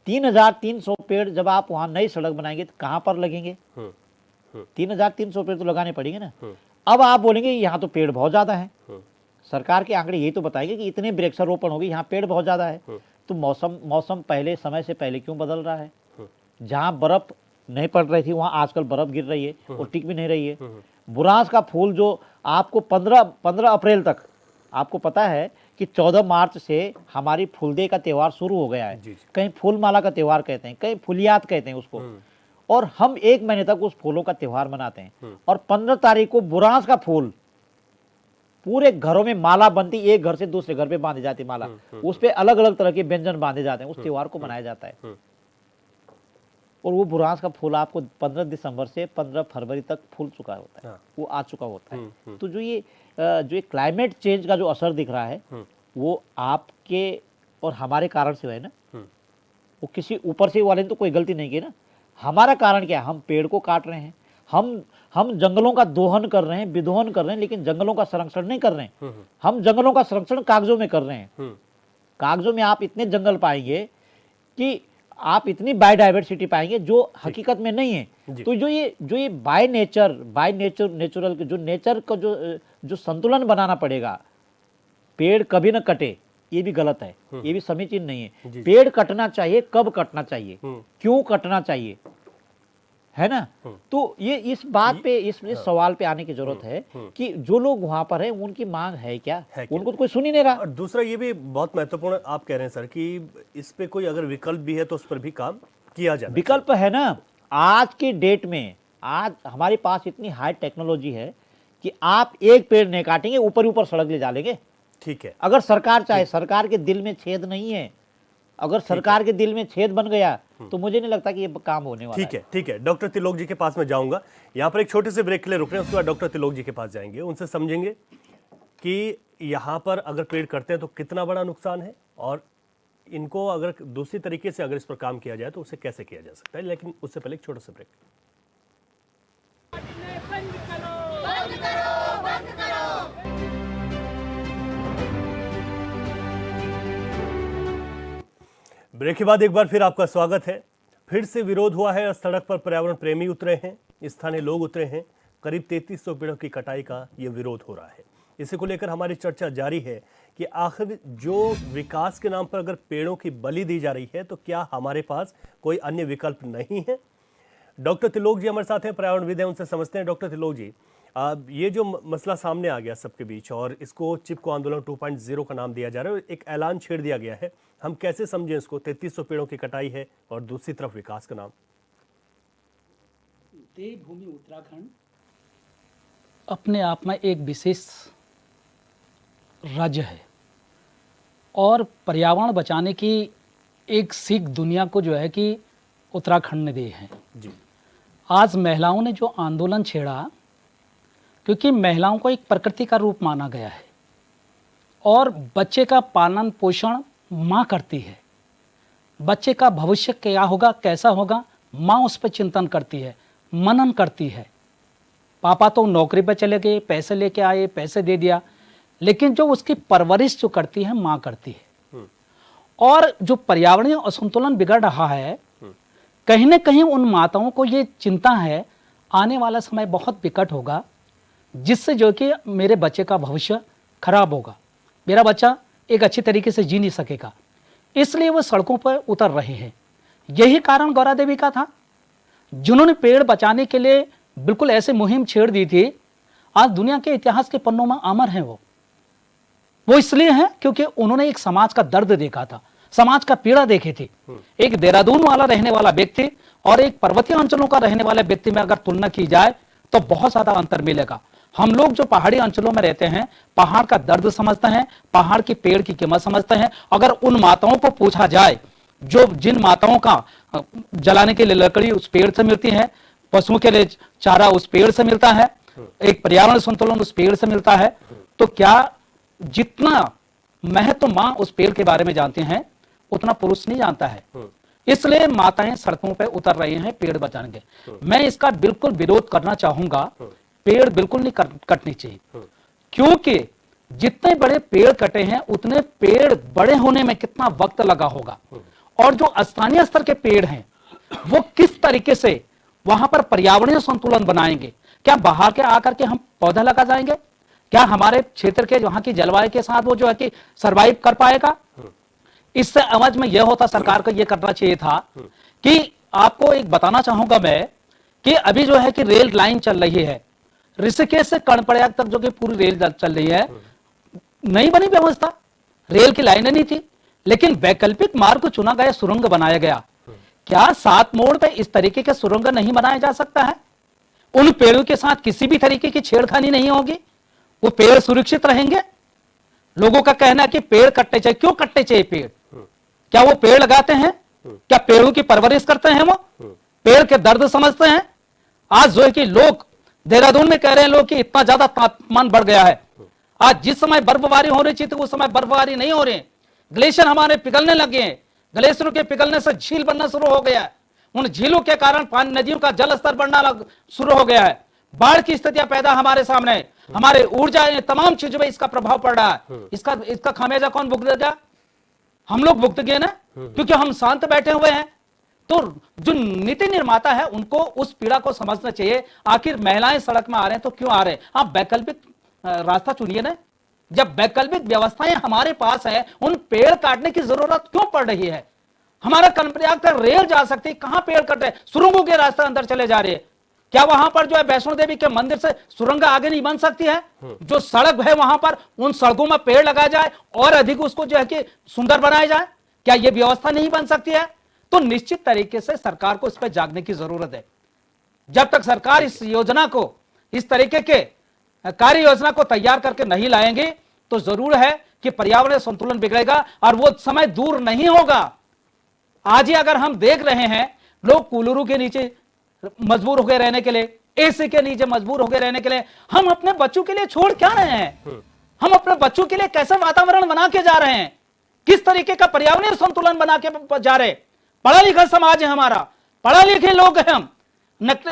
3300 पेड़ जब आप वहां नई सड़क बनाएंगे तो कहां पर लगेंगे? 3300 पेड़ तो लगाने पड़ेंगे ना। अब आप बोलेंगे यहाँ तो पेड़ बहुत ज्यादा है, सरकार के आंकड़े यही तो बताएंगे कि इतने वृक्षारोपण होगी, यहाँ पेड़ बहुत ज्यादा है। तो मौसम पहले समय से पहले क्यों बदल रहा है? जहां बर्फ नहीं पड़ रही थी वहां आजकल बर्फ गिर रही है और टिक भी नहीं रही है। बुरांस का फूल जो आपको 15 अप्रैल तक, आपको पता है कि 14 मार्च से हमारी फूलदेई का त्यौहार शुरू हो गया है। कहीं फूलमाला का त्यौहार कहते हैं, कहीं फुलियात कहते हैं उसको, और हम 1 महीने तक उस फूलों का त्यौहार मनाते हैं। और 15 तारीख को बुरांस का फूल पूरे घरों में माला बनती, एक घर से दूसरे घर पे बांधी जाती माला, उस पे अलग अलग तरह के व्यंजन बांधे जाते हैं, उस त्यौहार को मनाया जाता है। और वो बुरांस का फूल आपको 15 दिसंबर से 15 फरवरी तक फूल चुका होता है, वो आ चुका होता है। तो जो ये क्लाइमेट चेंज का जो असर दिख रहा है वो आपके और हमारे कारण से है ना, वो किसी ऊपर से वाले ने तो कोई गलती नहीं की ना। हमारा कारण क्या है? हम पेड़ को काट रहे हैं, हम जंगलों का दोहन कर रहे हैं, विदोहन कर रहे हैं, लेकिन जंगलों का संरक्षण नहीं कर रहे हैं। हम जंगलों का संरक्षण कागजों में कर रहे हैं। कागजों में आप इतने जंगल पाएंगे कि आप इतनी बायोडाइवर्सिटी पाएंगे जो हकीकत में नहीं है। तो जो ये बाय नेचुरल जो नेचर का जो संतुलन बनाना पड़ेगा, पेड़ कभी ना कटे, ये भी गलत है, ये भी समीचीन नहीं है। पेड़ कटना चाहिए, कब कटना चाहिए, क्यों कटना चाहिए, है ना। तो ये इस बात पे, इस सवाल पे आने की जरूरत है कि जो लोग वहां पर हैं उनकी मांग है क्या, उनको तो कोई सुन ही नहीं रहा। और दूसरा ये भी बहुत महत्वपूर्ण आप कह रहे हैं सर कि इस पे कोई अगर विकल्प भी है तो उस पर भी काम किया जाए। विकल्प है ना, आज की डेट में, आज हमारे पास इतनी हाई टेक्नोलॉजी है कि आप एक पेड़ नहीं काटेंगे, ऊपर सड़क ले जा लेंगे। ठीक है, अगर सरकार चाहे, सरकार के दिल में छेद नहीं है, अगर सरकार के दिल में छेद बन गया तो मुझे नहीं लगता कि ये काम होने वाला है। ठीक है। डॉक्टर तिलोक जी के पास मैं जाऊंगा, यहाँ पर एक छोटे से ब्रेक के लिए रुक रहे हैं, उसके बाद डॉक्टर तिलोक जी के पास जाएंगे, उनसे समझेंगे कि यहाँ पर अगर पेड़ कटते हैं तो कितना बड़ा नुकसान है, और इनको अगर दूसरी तरीके से अगर इस पर काम किया जाए तो उसे कैसे किया जा सकता है। लेकिन उससे पहले एक छोटा सा ब्रेक। ब्रेक के बाद एक बार फिर आपका स्वागत है। फिर से विरोध हुआ है, सड़क पर पर्यावरण प्रेमी उतरे हैं, स्थानीय लोग उतरे हैं। करीब 3300 पेड़ों की कटाई का ये विरोध हो रहा है। इसी को लेकर हमारी चर्चा जारी है कि आखिर जो विकास के नाम पर अगर पेड़ों की बलि दी जा रही है तो क्या हमारे पास कोई अन्य विकल्प नहीं है। डॉक्टर तिलोक जी हमारे साथ हैं, पर्यावरणविद हैं, उनसे समझते हैं। डॉक्टर तिलोक जी, ये जो मसला सामने आ गया सबके बीच और इसको चिपको आंदोलन 2.0 का नाम दिया जा रहा है, एक ऐलान छेड़ दिया गया है, हम कैसे समझें इसको? 3300 पेड़ों की कटाई है और दूसरी तरफ विकास का नाम। देवभूमि उत्तराखंड अपने आप में एक विशेष राज्य है और पर्यावरण बचाने की एक सीख दुनिया को जो है कि उत्तराखंड ने दी है जी। आज महिलाओं ने जो आंदोलन छेड़ा, क्योंकि महिलाओं को एक प्रकृति का रूप माना गया है, और बच्चे का पालन पोषण माँ करती है। बच्चे का भविष्य क्या होगा, कैसा होगा, माँ उस पर चिंतन करती है, मनन करती है। पापा तो नौकरी पर चले गए, पैसे लेके आए, पैसे दे दिया, लेकिन जो उसकी परवरिश जो करती है माँ करती है। और जो पर्यावरणीय असंतुलन बिगड़ रहा है, कहीं ना कहीं उन माताओं को ये चिंता है आने वाला समय बहुत विकट होगा, जिससे जो कि मेरे बच्चे का भविष्य खराब होगा, मेरा बच्चा एक अच्छी तरीके से जी नहीं सकेगा, इसलिए वो सड़कों पर उतर रहे हैं। यही कारण गौरा देवी का था, जिन्होंने पेड़ बचाने के लिए बिल्कुल ऐसे मुहिम छेड़ दी थी। आज दुनिया के इतिहास के पन्नों में अमर हैं वो इसलिए हैं क्योंकि उन्होंने एक समाज का दर्द देखा था, समाज का पीड़ा देखे थे। एक देहरादून वाला रहने वाला व्यक्ति और एक पर्वतीय अंचलों का रहने वाले व्यक्ति में अगर तुलना की जाए तो बहुत ज्यादा अंतर मिलेगा। हम लोग जो पहाड़ी अंचलों में रहते हैं, पहाड़ का दर्द समझते हैं, पहाड़ की पेड़ की कीमत समझते हैं। अगर उन माताओं को पूछा जाए जो जिन माताओं का जलाने के लिए लकड़ी उस पेड़ से मिलती है, पशुओं के लिए चारा उस पेड़ से मिलता है, एक पर्यावरण संतुलन उस पेड़ से मिलता है, तो क्या जितना महत्व मां उस पेड़ के बारे में जानते हैं उतना पुरुष नहीं जानता है। इसलिए माताएं सड़कों पर उतर रही हैं पेड़ बचाने के। मैं इसका बिल्कुल विरोध करना चाहूंगा, पेड़ बिल्कुल नहीं कटनी चाहिए, क्योंकि जितने बड़े पेड़ कटे हैं उतने पेड़ बड़े होने में कितना वक्त लगा होगा, और जो स्थानीय स्तर के पेड़ हैं वो किस तरीके से वहां पर पर्यावरणीय संतुलन बनाएंगे। क्या बाहर के आकर के हम पौधा लगा जाएंगे? क्या हमारे क्षेत्र के वहां की जलवायु के साथ वो जो है कि सरवाइव कर पाएगा? इससे अवज में यह होता, सरकार को यह करना चाहिए था कि आपको एक बताना चाहूंगा मैं कि अभी जो है कि रेल लाइन चल रही है ऋषिकेश से कर्णप्रयाग तक, जो कि पूरी रेल चल रही है, नहीं बनी व्यवस्था, रेल की लाइनें नहीं थी, लेकिन वैकल्पिक मार्ग चुना गया, सुरंग बनाया गया। क्या 7 मोड़ पे इस तरीके के सुरंग नहीं बनाया जा सकता है? उन पेड़ों के साथ किसी भी तरीके की छेड़खानी नहीं होगी, वो पेड़ सुरक्षित रहेंगे। लोगों का कहना है कि पेड़ कटने चाहिए, क्यों कटने चाहिए पेड़? क्या वो पेड़ लगाते हैं? क्या पेड़ों की परवरिश करते हैं? वो पेड़ के दर्द समझते हैं? आज जो है कि लोग देहरादून में कह रहे हैं लोग कि इतना ज्यादा तापमान बढ़ गया है, आज जिस समय बर्फबारी हो रही थी उस समय बर्फबारी नहीं हो रही, ग्लेशियर हमारे पिघलने लगे हैं, ग्लेशियरों के पिघलने से झील बनना शुरू हो गया है, उन झीलों के कारण पानी नदियों का जल स्तर बढ़ना शुरू हो गया है, बाढ़ की स्थितियां पैदा हमारे सामने, हमारे ऊर्जा तमाम चीजों में इसका प्रभाव पड़ रहा है। इसका खामियाजा कौन भुगतेगा? हम लोग भुगतेंगे ना, क्योंकि हम शांत बैठे हुए हैं। तो जो नीति निर्माता है उनको उस पीड़ा को समझना चाहिए। आखिर महिलाएं सड़क में आ रहे हैं तो क्यों आ रहे हैं? आप वैकल्पिक रास्ता चुनिए ना। जब वैकल्पिक व्यवस्थाएं हमारे पास है, उन पेड़ काटने की जरूरत क्यों पड़ रही है? हमारा कर्णप्रयाग तक रेल जा सकती है, कहां पेड़ कट रहे? सुरंगों के रास्ते अंदर चले जा रहे हैं। क्या वहां पर जो है वैष्णो देवी के मंदिर से सुरंग आगे नहीं बन सकती है? जो सड़क है वहां पर उन सड़कों में पेड़ लगाया जाए और अधिक उसको जो है कि सुंदर बनाया जाए। क्या यह व्यवस्था नहीं बन सकती है? तो निश्चित तरीके से सरकार को इस पर जागने की जरूरत है। जब तक सरकार इस योजना को, इस तरीके के कार्य योजना को तैयार करके नहीं लाएंगे तो जरूर है कि पर्यावरण संतुलन बिगड़ेगा और वो समय दूर नहीं होगा। आज ही अगर हम देख रहे हैं लोग कूलरों के नीचे मजबूर होकर रहने के लिए, एसी के नीचे मजबूर होकर रहने के लिए, हम अपने बच्चों के लिए छोड़ क्या रहे हैं? हम अपने बच्चों के लिए कैसा वातावरण बना के जा रहे हैं? किस तरीके का पर्यावरणीय संतुलन बना के जा रहे? पढ़ा लिखा समाज है हमारा, पढ़ा लिखे लोग हैं हम।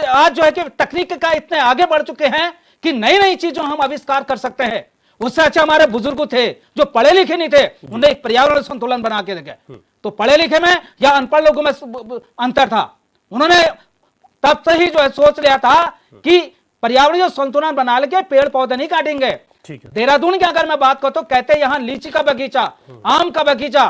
आज जो है कि तकनीक का इतने आगे बढ़ चुके हैं कि नई नई चीजों हम आविष्कार कर सकते हैं। उससे अच्छा हमारे बुजुर्ग थे जो पढ़े लिखे नहीं थे, उन्हें एक पर्यावरण संतुलन बना के रखे। तो पढ़े लिखे में या अनपढ़ लोगों में अंतर था। उन्होंने तब से ही जो है सोच लिया था कि पर्यावरणीय संतुलन बना के पेड़ पौधे नहीं काटेंगे। देहरादून की अगर मैं बात करूं तो कहते यहां लीची का बगीचा, आम का बगीचा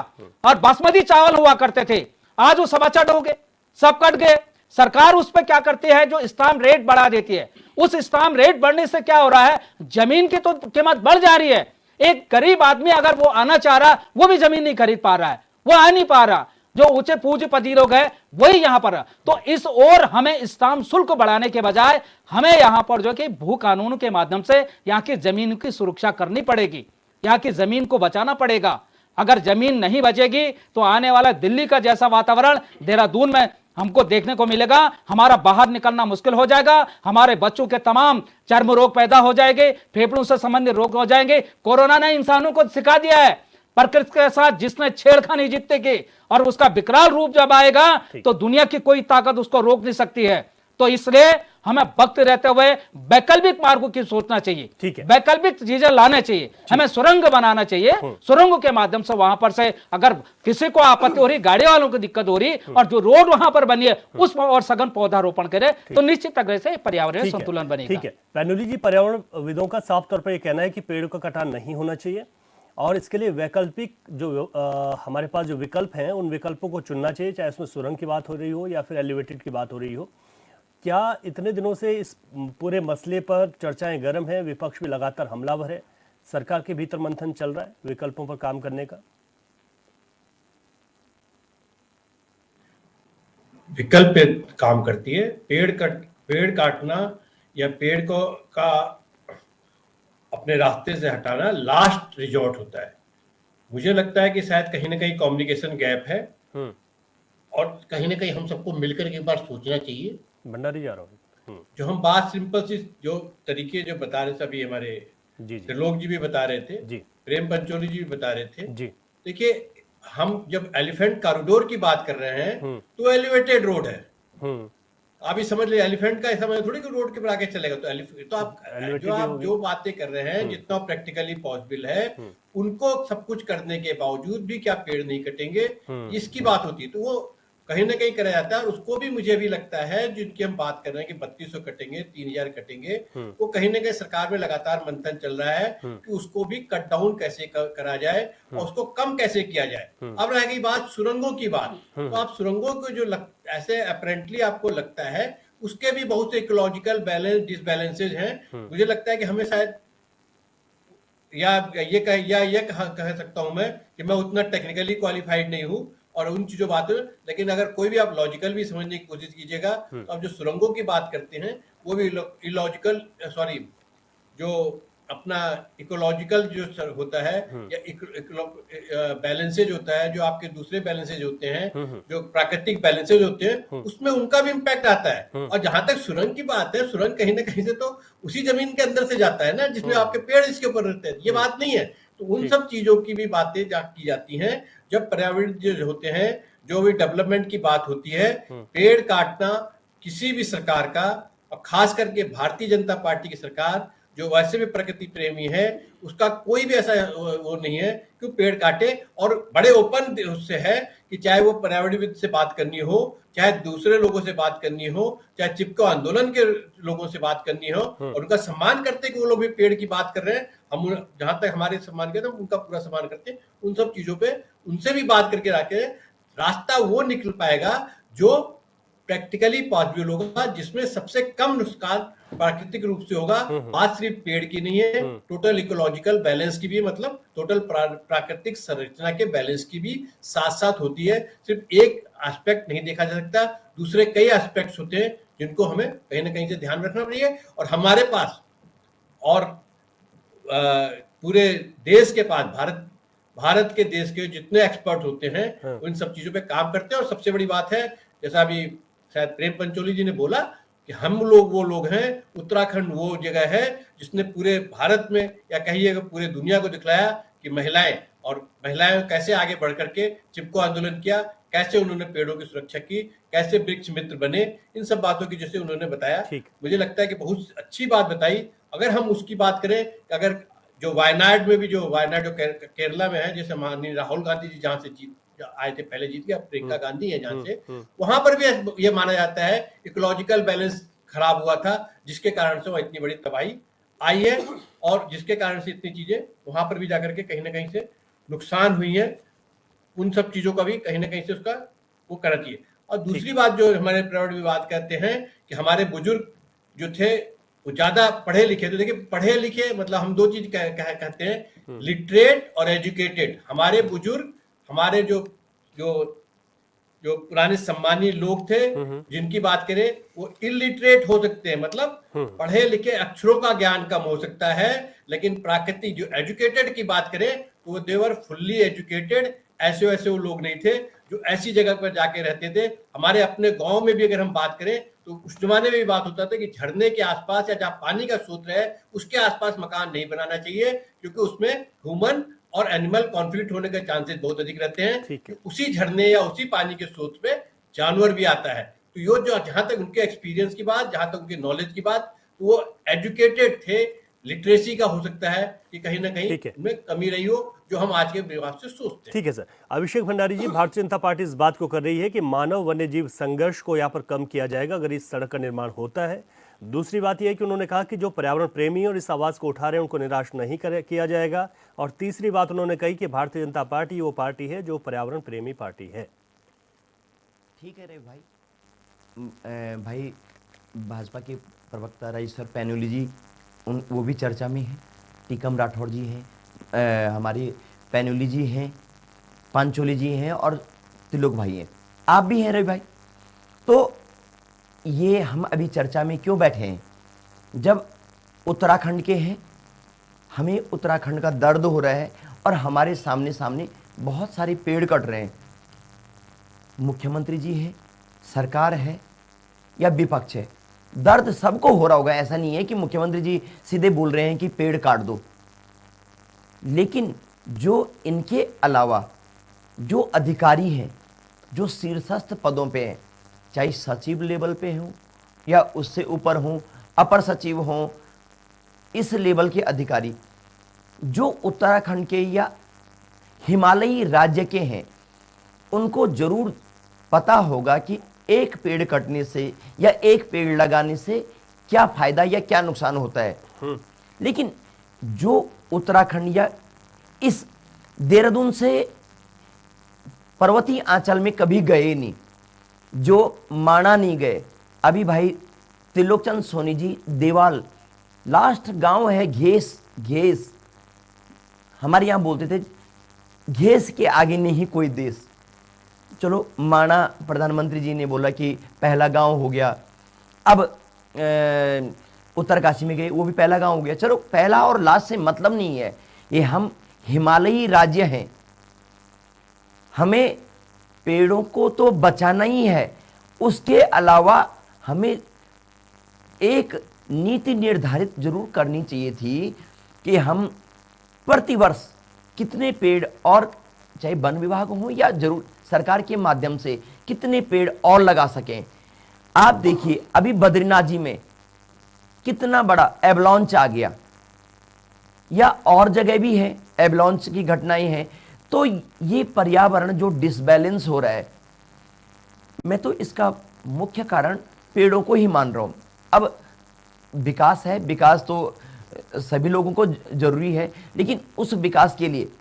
और बासमती चावल हुआ करते थे। आज वो सब अचट हो गए, सब कट गए। सरकार उस पर क्या करती है? जो स्टाम्प रेट बढ़ा देती है। उस स्टाम्प रेट बढ़ने से क्या हो रहा है? जमीन की तो कीमत बढ़ जा रही है। एक गरीब आदमी अगर वो आना चाह रहा वो भी जमीन नहीं खरीद पा रहा है, वो आ नहीं पा रहा। जो ऊंचे पूंजीपति लोग हैं वही यहां पर। तो इस ओर हमें स्टाम्प शुल्क बढ़ाने के बजाय हमें यहां पर जो कि भू कानून के माध्यम से यहां की जमीन की सुरक्षा करनी पड़ेगी, यहां की जमीन को बचाना पड़ेगा। अगर जमीन नहीं बचेगी तो आने वाला दिल्ली का जैसा वातावरण देहरादून में हमको देखने को मिलेगा, हमारा बाहर निकलना मुश्किल हो जाएगा, हमारे बच्चों के तमाम चर्म रोग पैदा हो जाएंगे, फेफड़ों से संबंधित रोग हो जाएंगे। कोरोना ने इंसानों को सिखा दिया है, प्रकृति के साथ जिसने छेड़खानी जीतने की और उसका विकराल रूप जब आएगा तो दुनिया की कोई ताकत उसको रोक नहीं सकती है। तो इसलिए हमें वक्त रहते हुए वैकल्पिक मार्गों की सोचना चाहिए, ठीक है, वैकल्पिक चीजें लाने चाहिए, हमें सुरंग बनाना चाहिए। सुरंगों के माध्यम से वहां पर से अगर किसी को आपत्ति हो रही, गाड़ी वालों को दिक्कत हो रही और जो रोड वहां पर बनी है उस और सघन पौधारोपण करे तो निश्चित तरह से पर्यावरण संतुलन बनेगा। ठीक है, पैनुली जी, पर्यावरण विदों का साफ तौर पर यह कहना है कि पेड़ों का कटान नहीं होना चाहिए और इसके लिए वैकल्पिक जो हमारे पास जो विकल्प हैं उन विकल्पों को चुनना चाहिए, चाहे उसमें सुरंग की बात हो रही हो या फिर एलिवेटेड की बात हो रही हो। क्या इतने दिनों से इस पूरे मसले पर चर्चाएं गर्म हैं, विपक्ष भी लगातार हमलावर है, सरकार के भीतर मंथन चल रहा है विकल्पों पर काम करने का? विकल्प पे काम करती है। पेड़ काटना या पेड़ को का अपने रास्ते से हटाना लास्ट रिजॉर्ट होता है। मुझे लगता है कि शायद कहीं ना कहीं कम्युनिकेशन गैप है और कहीं ना कहीं हम सबको मिलकर के एक बार सोचना चाहिए। भंडारी जा रहा हूँ जो हम बात सिंपल सी जो तरीके जो बता रहे थे अभी हमारे त्रिलोक जी भी बता रहे थे, प्रेम पंचोली जी भी बता रहे थे। देखिए, हम जब एलिफेंट कॉरिडोर की बात कर रहे हैं तो एलिवेटेड रोड है। आप ही समझ लीजिए, एलिफेंट का ऐसा मतलब थोड़ी कि रोड के पर आगे चलेगा। तो आप जो बातें कर रहे हैं जितना प्रैक्टिकली पॉसिबल है उनको सब कुछ करने के बावजूद भी क्या पेड़ नहीं कटेंगे, इसकी बात होती है। तो वो कहीं ना कहीं करा जाता है और उसको भी मुझे भी लगता है जिनकी हम बात कर रहे हैं कि 3200 कटेंगे, 3000 कटेंगे, वो कहीं ना कहीं सरकार में लगातार मंथन चल रहा है कि उसको भी कट डाउन कैसे करा जाए और उसको कम कैसे किया जाए। अब रह गई बात सुरंगों की बात, तो आप सुरंगों को जो ऐसे अपेरेंटली आपको लगता है उसके भी बहुत से इकोलॉजिकल बैलेंस डिसबैलेंसेज हैं। मुझे लगता है कि हमें शायद ये कह सकता हूं मैं कि मैं उतना टेक्निकली क्वालिफाइड नहीं हूं और उन चीजों बातों, लेकिन अगर कोई भी आप लॉजिकल भी समझने की कोशिश कीजिएगा तो आप जो सुरंगों की बात करते हैं वो भी इलॉजिकल जो अपना इकोलॉजिकल जो होता है या बैलेंसेज होता है, जो आपके दूसरे बैलेंसेज होते हैं, जो प्राकृतिक बैलेंसेज होते हैं, उसमें उनका भी इम्पैक्ट आता है। और जहां तक सुरंग की बात है, सुरंग कहीं ना कहीं से तो उसी जमीन के अंदर से जाता है ना जिसमें आपके पेड़ इसके ऊपर रहते हैं, ये बात नहीं है। तो उन सब चीजों की भी बातें की जाती हैं जब पर्यावरण जो होते हैं, जो भी डेवलपमेंट की बात होती है। पेड़ काटना किसी भी सरकार का, और खास करके भारतीय जनता पार्टी की सरकार जो वैसे भी प्रकृति प्रेमी है, उसका कोई भी ऐसा वो नहीं है कि पेड़ काटे। और बड़े ओपन उससे है कि चाहे वो पर्यावरणविद से बात करनी हो, चाहे दूसरे लोगों से बात करनी हो, चाहे चिपको आंदोलन के लोगों से बात करनी हो, और उनका सम्मान करते कि वो लोग भी पेड़ की बात कर रहे हैं। हम जहां तक हमारे सम्मान करते हैं उनका पूरा सम्मान करते हैं। उन सब चीजों पे उनसे भी बात करके रखे, रास्ता वो निकल पाएगा जो प्रैक्टिकली पॉसिबल होगा, जिसमें सबसे कम नुकसान प्राकृतिक रूप से होगा। बात सिर्फ पेड़ की नहीं है, टोटल इकोलॉजिकल बैलेंस की भी, मतलब टोटल प्राकृतिक संरचना के बैलेंस की भी साथ साथ होती है। सिर्फ एक एस्पेक्ट नहीं देखा जा सकता, दूसरे कई एस्पेक्ट्स होते हैं जिनको हमें कहीं ना कहीं से ध्यान रखना चाहिए। और हमारे पास और पूरे देश के पास, भारत के देश के जितने एक्सपर्ट होते हैं उन सब चीजों पे काम करते हैं। और सबसे बड़ी बात है, जैसा अभी शायद प्रेम पंचोली जी ने बोला कि हम लोग वो लोग हैं, उत्तराखंड वो जगह है जिसने पूरे भारत में या कहिए पूरे दुनिया को दिखलाया कि महिलाएं कैसे आगे बढ़ करके चिपको आंदोलन किया, कैसे उन्होंने पेड़ों की सुरक्षा की, कैसे वृक्ष मित्र बने, इन सब बातों की जैसे उन्होंने बताया। मुझे लगता है कि बहुत अच्छी बात बताई। अगर हम उसकी बात करें कि अगर जो वायनाड में भी, जो वायनाड जो केरला में है, जैसे माननीय राहुल गांधी जी जहां से आए थे, पहले जीत गया, प्रियंका गांधी है जहां से, वहां पर भी ये माना जाता है इकोलॉजिकल बैलेंस खराब हुआ था, जिसके कारण से वहां इतनी बड़ी तबाही आई है और जिसके कारण से इतनी चीजें वहां पर भी जाकर के कहीं ना कहीं से नुकसान हुई है। उन सब चीजों का भी कहीं ना कहीं से उसका वो करना चाहिए। और दूसरी बात जो हमारे पर्यावरण विवाद कहते हैं कि हमारे बुजुर्ग जो थे वो ज्यादा पढ़े लिखे। तो देखिए, पढ़े लिखे मतलब हम दो चीज कहते हैं, लिटरेट और एजुकेटेड। हमारे बुजुर्ग, हमारे जो पुराने सम्मानीय लोग थे जिनकी बात करें, वो इलिटरेट हो सकते हैं, मतलब पढ़े लिखे, अक्षरों का ज्ञान कम हो सकता है, लेकिन प्राकृतिक जो एजुकेटेड की बात करें तो वो देवर फुल्ली एजुकेटेड ऐसे वैसे वो लोग नहीं थे जो ऐसी जगह पर जाके रहते थे। हमारे अपने गांव में भी अगर हम बात करें तो उस जमाने में भी बात होता था कि झरने के आसपास या जहाँ पानी का स्रोत है उसके आसपास मकान नहीं बनाना चाहिए, क्योंकि उसमें ह्यूमन और एनिमल कॉन्फ्लिक्ट होने के चांसेस बहुत अधिक रहते हैं। उसी झरने या उसी पानी के स्रोत पे जानवर भी आता है। तो ये जो जहां तक उनके एक्सपीरियंस की बात, जहां तक उनके नॉलेज की बात, तो वो एजुकेटेड थे। लिटरेसी का हो सकता है कि कहीं ना कहीं उनमें कमी रही हो, जो हम आज के हिसाब से सोचते हैं। ठीक है सर। अभिषेक भंडारी जी, भारतीय जनता पार्टी इस बात को कर रही है कि मानव वन्य जीव संघर्ष को यहाँ पर कम किया जाएगा अगर इस सड़क का निर्माण होता है। दूसरी बात यह है कि उन्होंने कहा कि जो पर्यावरण प्रेमी और इस आवाज को उठा रहे हैं उनको निराश नहीं किया जाएगा। और तीसरी बात उन्होंने कही कि भारतीय जनता पार्टी वो पार्टी है जो पर्यावरण प्रेमी पार्टी है। ठीक है रे भाई भाजपा के प्रवक्ता राजेश्वर पैन्यूली जी वो भी चर्चा में हैं, टीकम राठौड़ जी हैं, हमारी पैन्यूली जी हैं, पांचोली जी हैं और तिलोक भाई हैं, आप भी हैं रवि भाई। तो ये हम अभी चर्चा में क्यों बैठे हैं? जब उत्तराखंड के हैं, हमें उत्तराखंड का दर्द हो रहा है और हमारे सामने सामने बहुत सारे पेड़ कट रहे हैं। मुख्यमंत्री जी हैं, सरकार है या विपक्ष है, दर्द सबको हो रहा होगा। ऐसा नहीं है कि मुख्यमंत्री जी सीधे बोल रहे हैं कि पेड़ काट दो, लेकिन जो इनके अलावा जो अधिकारी हैं, जो शीर्षस्थ पदों पे हैं, चाहे सचिव लेवल पे हों या उससे ऊपर हों, अपर सचिव हों, इस लेवल के अधिकारी जो उत्तराखंड के या हिमालयी राज्य के हैं, उनको जरूर पता होगा कि एक पेड़ कटने से या एक पेड़ लगाने से क्या फायदा या क्या नुकसान होता है। लेकिन जो उत्तराखंड या इस देहरादून से पर्वतीय आंचल में कभी गए नहीं, जो माणा नहीं गए, अभी भाई त्रिलोकचंद सोनी जी देवाल लास्ट गांव है घेस, हमारे यहाँ बोलते थे घेस के आगे नहीं कोई देश। चलो माणा प्रधानमंत्री जी ने बोला कि पहला गांव हो गया, अब उत्तरकाशी में गए, वो भी पहला गांव हो गया। चलो पहला और लास्ट से मतलब नहीं है, ये हम हिमालयी राज्य हैं, हमें पेड़ों को तो बचाना ही है, उसके अलावा हमें एक नीति निर्धारित जरूर करनी चाहिए थी कि हम प्रतिवर्ष कितने पेड़, और चाहे वन विभाग हो या जरूर सरकार के माध्यम से कितने पेड़ और लगा सकें। आप देखिए अभी बद्रीनाथ जी में कितना बड़ा एवलांच आ गया, या और जगह भी है एवलांच की घटनाएं हैं। तो ये पर्यावरण जो डिसबैलेंस हो रहा है, मैं तो इसका मुख्य कारण पेड़ों को ही मान रहा हूं। अब विकास है, विकास तो सभी लोगों को जरूरी है, लेकिन उस विकास के लिए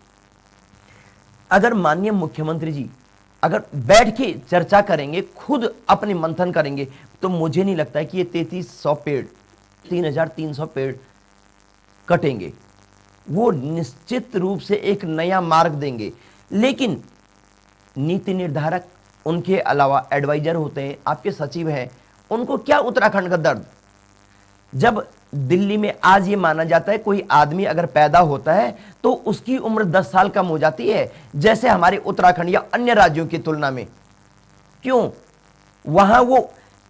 अगर माननीय मुख्यमंत्री जी अगर बैठ के चर्चा करेंगे, खुद अपने मंथन करेंगे, तो मुझे नहीं लगता है कि ये 3300 पेड़ 3300 पेड़ कटेंगे। वो निश्चित रूप से एक नया मार्ग देंगे। लेकिन नीति निर्धारक, उनके अलावा एडवाइजर होते हैं, आपके सचिव हैं, उनको क्या उत्तराखंड का दर्द? जब दिल्ली में आज ये माना जाता है कोई आदमी अगर पैदा होता है तो उसकी उम्र 10 साल कम हो जाती है, जैसे हमारे उत्तराखंड या अन्य राज्यों की तुलना में। क्यों? वहां वो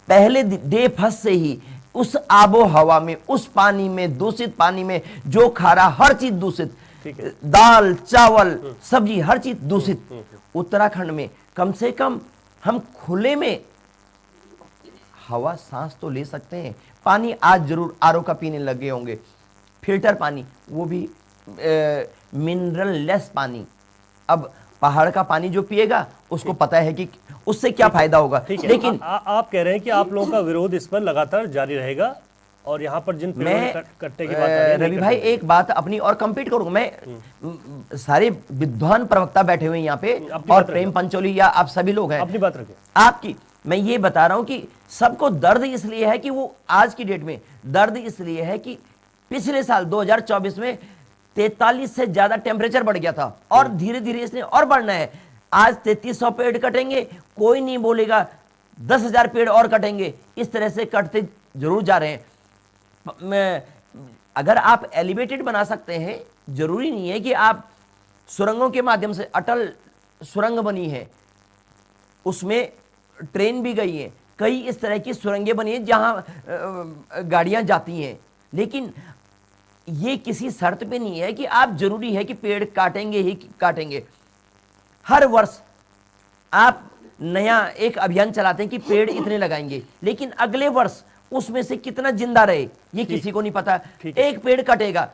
पहले डे फर्स्ट से ही उस आबो हवा में, उस पानी में, दूषित पानी में जो खा रहा, हर चीज दूषित, दाल चावल सब्जी हर चीज दूषित। उत्तराखंड में कम से कम हम खुले में हवा सांस तो ले सकते हैं। पानी आज जरूर आरओ का पीने लगे होंगे, फिल्टर पानी, वो भी मिनरल लेस पानी। अब पहाड़ का पानी जो पिएगा उसको पता है कि उससे क्या फायदा होगा। लेकिन आप कह रहे हैं कि आप लोगों का विरोध इस पर लगातार जारी रहेगा, और यहाँ पर जिन पेड़ों कटने की बात है, रवि भाई एक बात अपनी और कंप्लीट करूंगा मैं। सारे विद्वान प्रवक्ता बैठे हुए हैं यहाँ पे, और प्रेम पंचोली या आप सभी लोग हैं, अपनी बात रखिए। आपकी मैं ये बता रहा हूं कि सबको दर्द इसलिए है कि वो आज की डेट में दर्द इसलिए है कि पिछले साल 2024 में 43 से ज्यादा टेम्परेचर बढ़ गया था, और धीरे धीरे इसने और बढ़ना है। आज 3300 पेड़ कटेंगे, कोई नहीं बोलेगा 10,000 पेड़ और कटेंगे, इस तरह से कटते जरूर जा रहे हैं। अगर आप एलिवेटेड बना सकते हैं, जरूरी नहीं है कि आप सुरंगों के माध्यम से, अटल सुरंग बनी है, उसमें ट्रेन भी गई है, कई इस तरह की सुरंगें बनी हैं जहां गाड़ियां जाती हैं। लेकिन ये किसी शर्त पे नहीं है कि आप जरूरी है कि पेड़ काटेंगे ही काटेंगे। हर वर्ष आप नया एक अभियान चलाते हैं कि पेड़ इतने लगाएंगे, लेकिन अगले वर्ष उसमें से कितना जिंदा रहे ये किसी को नहीं पता। एक पेड़ कटेगा,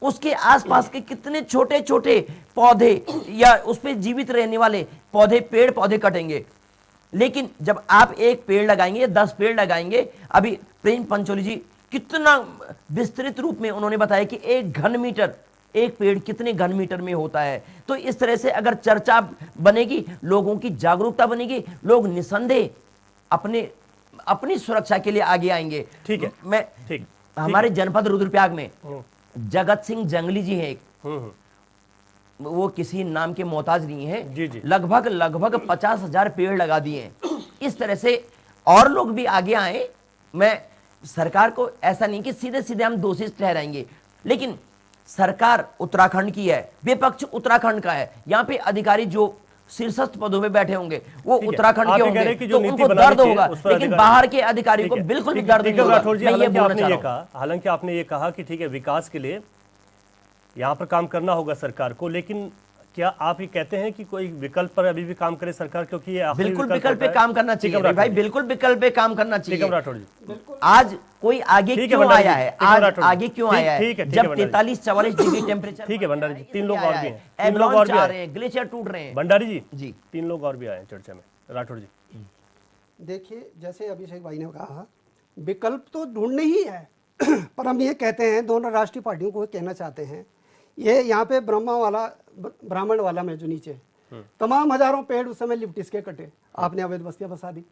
उसके आसपास के कितने छोटे छोटे पौधे या उस पे जीवित रहने वाले पौधे, पेड़ पौधे कटेंगे। लेकिन जब आप एक पेड़ लगाएंगे, 10 पेड़ लगाएंगे, अभी प्रेम पंचोली जी कितना विस्तृत रूप में उन्होंने बताया कि 1 घन मीटर, एक पेड़ कितने घन मीटर में होता है। तो इस तरह से अगर चर्चा बनेगी, लोगों की जागरूकता बनेगी, लोग निसंदेह अपनी सुरक्षा के लिए आगे आएंगे। ठीक है, मैं हमारे जनपद रुद्रप्रयाग में जगत सिंह जंगली जी हैं एक, वो किसी नाम के मोहताज नहीं है, लगभग 50,000 पेड़ लगा दिए हैं। इस तरह से और लोग भी आगे आए। मैं सरकार को ऐसा नहीं कि सीधे सीधे हम दोषी ठहराएंगे, लेकिन सरकार उत्तराखंड की है, विपक्ष उत्तराखंड का है। यहाँ पे अधिकारी जो शीर्षस्थ पदों में बैठे होंगे वो उत्तराखंड के होंगे, तो उनको दर्द होगा, लेकिन बाहर के अधिकारियों को बिल्कुल भी दर्द नहीं होगा। मैं ये बोलना चाह रहा हूं। हालांकि आपने ये कहा कि ठीक है, विकास के लिए यहाँ पर काम करना होगा सरकार को, लेकिन क्या आप ये कहते हैं कि कोई विकल्प पर अभी भी काम करे सरकार? क्योंकि ये बिल्कुल विकल्प पे काम करना चाहिए भाई, बिल्कुल विकल्प पे काम करना चाहिए। राठौड़ जी, आज कोई आगे क्यों आया है? आज आगे क्यों आया है जब 43-44 डिग्री टेम्परेचर? ठीक है भंडारी जी, 3 लोग और भी हैं, एवलांच आ रहे हैं, ग्लेशियर टूट रहे हैं। भंडारी जी 3 लोग और भी आए हैं चर्चा में। राठौड़ जी, देखिए, जैसे अभिषेक भाई ने कहा, विकल्प तो ढूंढने ही है पर हम ये कहते हैं, दोनों राष्ट्रीय पार्टियों को कहना चाहते हैं, ये यहाँ पे ब्राह्मण वाला में जो नीचे तमाम हजारों पेड़ उस समय लिफ्टिस के कटे, आपने अवैध बस्तियां बसा दी।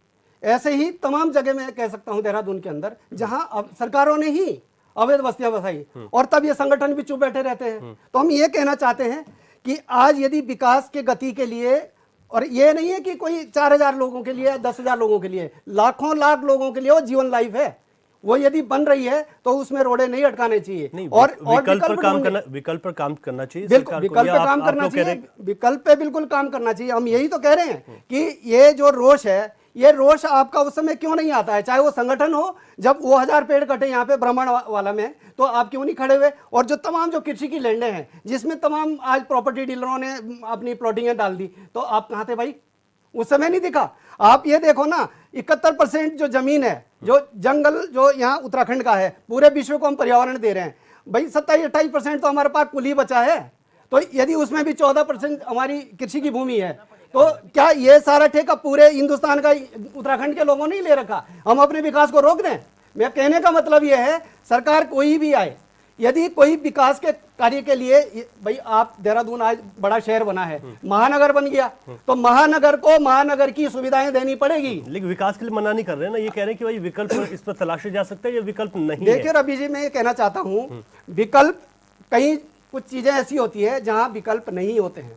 ऐसे ही तमाम जगह में कह सकता हूं देहरादून के अंदर, जहां अब सरकारों ने ही अवैध बस्तियां बसाई और तब ये संगठन भी चुप बैठे रहते हैं। तो हम ये कहना चाहते हैं कि आज यदि विकास के गति के लिए, और ये नहीं है कि कोई 4,000 लोगों के लिए, 10,000 लोगों के लिए, लाखों लाख लोगों के लिए वो जीवन लाइफ है, वो यदि बन रही है तो उसमें रोड़े नहीं अटकाने चाहिए। और विकल्प पर काम करना चाहिए, बिल्कुल विकल्प पे काम करना चाहिए, विकल्प पे बिल्कुल काम करना चाहिए। हम यही तो कह रहे हैं कि ये जो रोष है, ये रोष आपका उस समय क्यों नहीं आता है? चाहे वो संगठन हो, जब वो 1000 पेड़ कटे यहाँ पे ब्राह्मण वाला में, तो आप क्यों नहीं खड़े हुए? और जो तमाम जो कृषि की लैंडें हैं, जिसमें तमाम आज प्रॉपर्टी डीलरों ने अपनी प्लॉटिंगें डाल दी, तो आप कहाँ थे भाई? उस समय नहीं दिखा। आप ये देखो ना, 71% जो जमीन है, जो जंगल जो यहाँ उत्तराखंड का है, पूरे विश्व को हम पर्यावरण दे रहे हैं भाई। 27-28% तो हमारे पास कुल ही बचा है। तो यदि उसमें भी 14% हमारी कृषि की भूमि है, तो क्या ये सारा ठेका पूरे हिंदुस्तान का उत्तराखंड के लोगों ने ले रखा? हम अपने विकास को रोक दें? मैं कहने का मतलब ये है, सरकार कोई भी आए, यदि कोई विकास के कार्य के लिए, भाई आप देहरादून आज बड़ा शहर बना है, महानगर बन गया, तो महानगर को महानगर की सुविधाएं देनी पड़ेगी। लेकिन विकास के लिए मना नहीं कर रहे हैं ना, ये कह रहे हैं कि भाई विकल्प इस पर तलाशे जा सकते हैं, ये विकल्प नहीं है। देखिए रवि जी, मैं ये कहना चाहता हूँ, विकल्प कहीं कुछ चीजें ऐसी होती है जहाँ विकल्प नहीं होते हैं,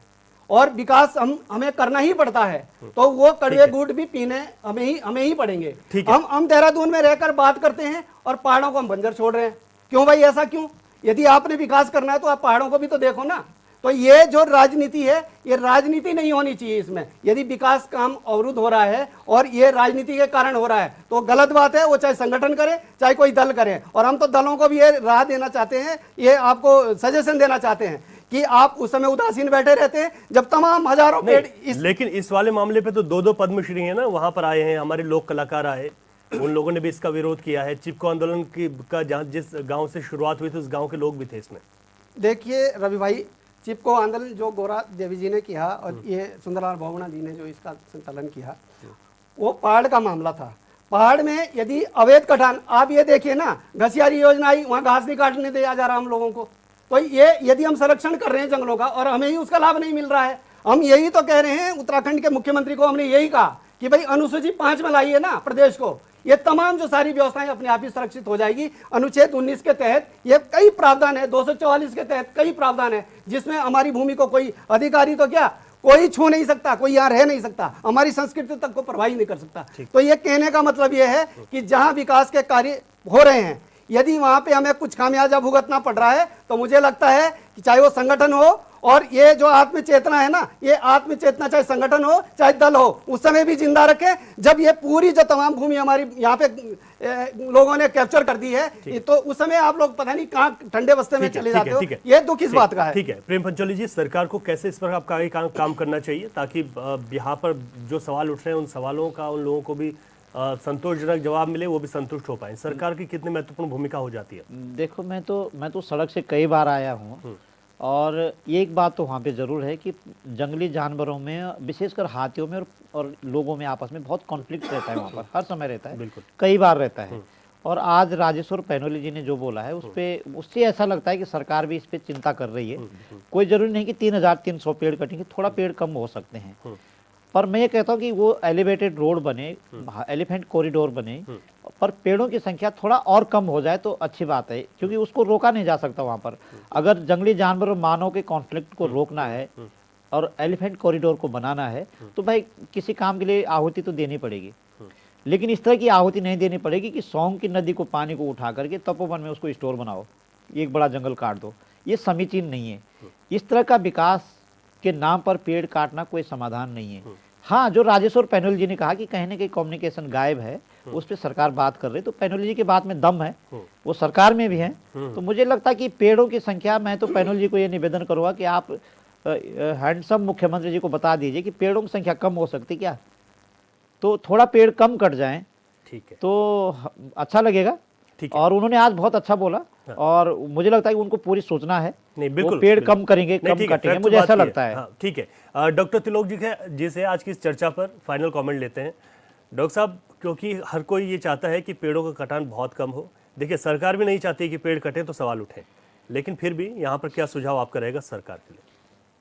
और विकास हमें करना ही पड़ता है, तो वो कड़वे गुड़ भी पीने हमें ही पड़ेंगे। हम देहरादून में रहकर बात करते हैं और पहाड़ों को हम बंजर छोड़ रहे हैं। क्यों भाई, ऐसा क्यों? यदि आपने विकास करना है तो आप पहाड़ों को भी तो देखो ना। तो ये जो राजनीति है, ये राजनीति नहीं होनी चाहिए इसमें। यदि विकास काम अवरुद्ध हो रहा है और ये राजनीति के कारण हो रहा है, तो गलत बात है। वो चाहे संगठन करे, चाहे कोई दल करे, और हम तो दलों को भी ये राह देना चाहते हैं, ये आपको सजेशन देना चाहते हैं कि आप उस समय उदासीन बैठे रहते हैं जब तमाम हजारों पेड़ लेकिन इस वाले मामले पे तो 2-2 पद्मश्री है ना, वहां पर आए हैं, हमारे लोक कलाकार आए, उन लोगों ने भी इसका विरोध किया है। चिपको आंदोलन का जहां जिस गांव से शुरुआत हुई थी, उस गांव के लोग भी थे इसमें। देखिए रवि भाई, चिपको आंदोलन जो गोरा देवी जी ने किया और ये सुंदरलाल बहुगुणा जी ने जो इसका संचालन किया, वो पहाड़ का मामला था। पहाड़ में यदि अवैध कटान, आप ये देखिए ना, घसियारी योजना आई, वहाँ घास नहीं काटने दिया जा रहा हम लोगों को। तो ये यदि हम संरक्षण कर रहे हैं जंगलों का और हमें ही उसका लाभ नहीं मिल रहा है, हम यही तो कह रहे हैं। उत्तराखंड के मुख्यमंत्री को हमने यही कहा कि भाई अनुसूची 5 में लाइए ना प्रदेश को, ये तमाम जो सारी व्यवस्थाएं अपने आप ही सुरक्षित हो जाएगी। अनुच्छेद 19 के तहत ये कई प्रावधान है, 244 के तहत कई प्रावधान है, जिसमें हमारी भूमि को कोई अधिकारी तो क्या कोई छू नहीं सकता, कोई यहाँ रह नहीं सकता, हमारी संस्कृति तक को प्रभावित नहीं कर सकता। तो ये कहने का मतलब ये है कि जहाँ विकास के कार्य हो रहे हैं, यदि वहां पे हमें कुछ खामियाजा भुगतना पड़ रहा है, तो मुझे लगता है कि चाहे वो संगठन हो और ये जो आत्मचेतना है ना, ये आत्मचेतना चाहे संगठन हो चाहे दल हो, उस समय भी जिंदा रखें। जब ये पूरी जो तमाम भूमि हमारी यहाँ पे लोगों ने कैप्चर कर दी है, तो उस समय आप लोग पता नहीं कहाँ ठंडे बस्ते में चले जाते हो। ये दुख इस बात का है। ठीक है प्रेम पंचोली जी, सरकार को कैसे इस पर आपका आगे काम करना चाहिए ताकि यहाँ पर जो सवाल उठ रहे हैं उन सवालों का उन लोगों को भी संतोषजनक जवाब मिले, वो भी संतुष्ट हो पाए? सरकार की कितनी महत्वपूर्ण भूमिका हो जाती है? देखो, मैं तो सड़क से कई बार आया हूँ, और एक बात तो वहाँ पे ज़रूर है कि जंगली जानवरों में, विशेषकर हाथियों में और लोगों में आपस में बहुत कॉन्फ्लिक्ट रहता है वहाँ पर, हर समय रहता है, कई बार रहता है। और आज राजेश्वर पैनोली जी ने जो बोला है उससे ऐसा लगता है कि सरकार भी इस पर चिंता कर रही है। कोई ज़रूरी नहीं कि 3300 पेड़ कटेंगे, थोड़ा पेड़ कम हो सकते हैं, पर मैं ये कहता हूँ कि वो एलिवेटेड रोड बने, एलिफेंट कॉरिडोर बने, पर पेड़ों की संख्या थोड़ा और कम हो जाए तो अच्छी बात है, क्योंकि उसको रोका नहीं जा सकता वहाँ पर। अगर जंगली जानवर और मानव के कॉन्फ्लिक्ट को रोकना है और एलिफेंट कॉरिडोर को बनाना है, तो भाई किसी काम के लिए आहुति तो देनी पड़ेगी, लेकिन इस तरह की आहुति नहीं देनी पड़ेगी कि सोंग की नदी को पानी को उठा करके तपोवन में उसको स्टोर बनाओ, एक बड़ा जंगल काट दो। ये समीचीन नहीं है। इस तरह का विकास के नाम पर पेड़ काटना कोई समाधान नहीं है। हाँ, जो राजेश्वर पैनोली जी ने कहा कि कहीं ना कहीं कम्युनिकेशन गायब है, उस पर सरकार बात कर रही, तो पैनोली जी के बात में दम है, वो सरकार में भी है। तो मुझे लगता है कि पेड़ों की संख्या, मैं तो पैनोली जी को ये निवेदन करूँगा कि आप हैंडसम मुख्यमंत्री जी को बता दीजिए कि पेड़ों की संख्या कम हो सकती क्या, तो थोड़ा पेड़ कम कट जाएं, ठीक है, तो अच्छा लगेगा। और उन्होंने आज बहुत अच्छा बोला, और मुझे लगता है कि उनको पूरी सोचना है। नहीं, बिल्कुल पेड़ कम करेंगे, कम कटेंगे, मुझे ऐसा लगता है। ठीक है, डॉक्टर तिलोक जी से आज की इस चर्चा पर फाइनल कमेंट लेते हैं। डॉक्टर साहब, क्योंकि हर कोई ये चाहता है कि पेड़ों का कटान बहुत कम हो, देखिए सरकार भी नहीं चाहती कि पेड़ कटे तो सवाल उठे, लेकिन फिर भी यहाँ पर क्या सुझाव आपका रहेगा सरकार के लिए?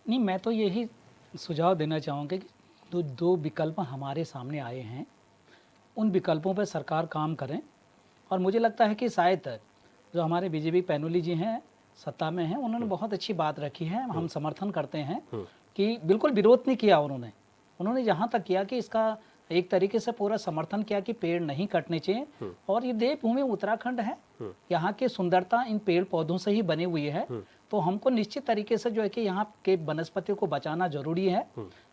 नहीं, मैं तो यही सुझाव देना चाहूँगा कि दो विकल्प हमारे सामने आए हैं, उन विकल्पों पर सरकार काम करें। और मुझे लगता है कि शायद जो हमारे बीजेपी पैनोली जी हैं, सत्ता में हैं, उन्होंने बहुत अच्छी बात रखी है, हम समर्थन करते हैं कि बिल्कुल विरोध नहीं किया उन्होंने यहाँ तक किया कि इसका एक तरीके से पूरा समर्थन किया कि पेड़ नहीं कटने चाहिए। और ये देवभूमि उत्तराखंड है, यहाँ की सुंदरता इन पेड़ पौधों से ही बनी हुई है, तो हमको निश्चित तरीके से जो है कि यहाँ के वनस्पतियों को बचाना जरूरी है।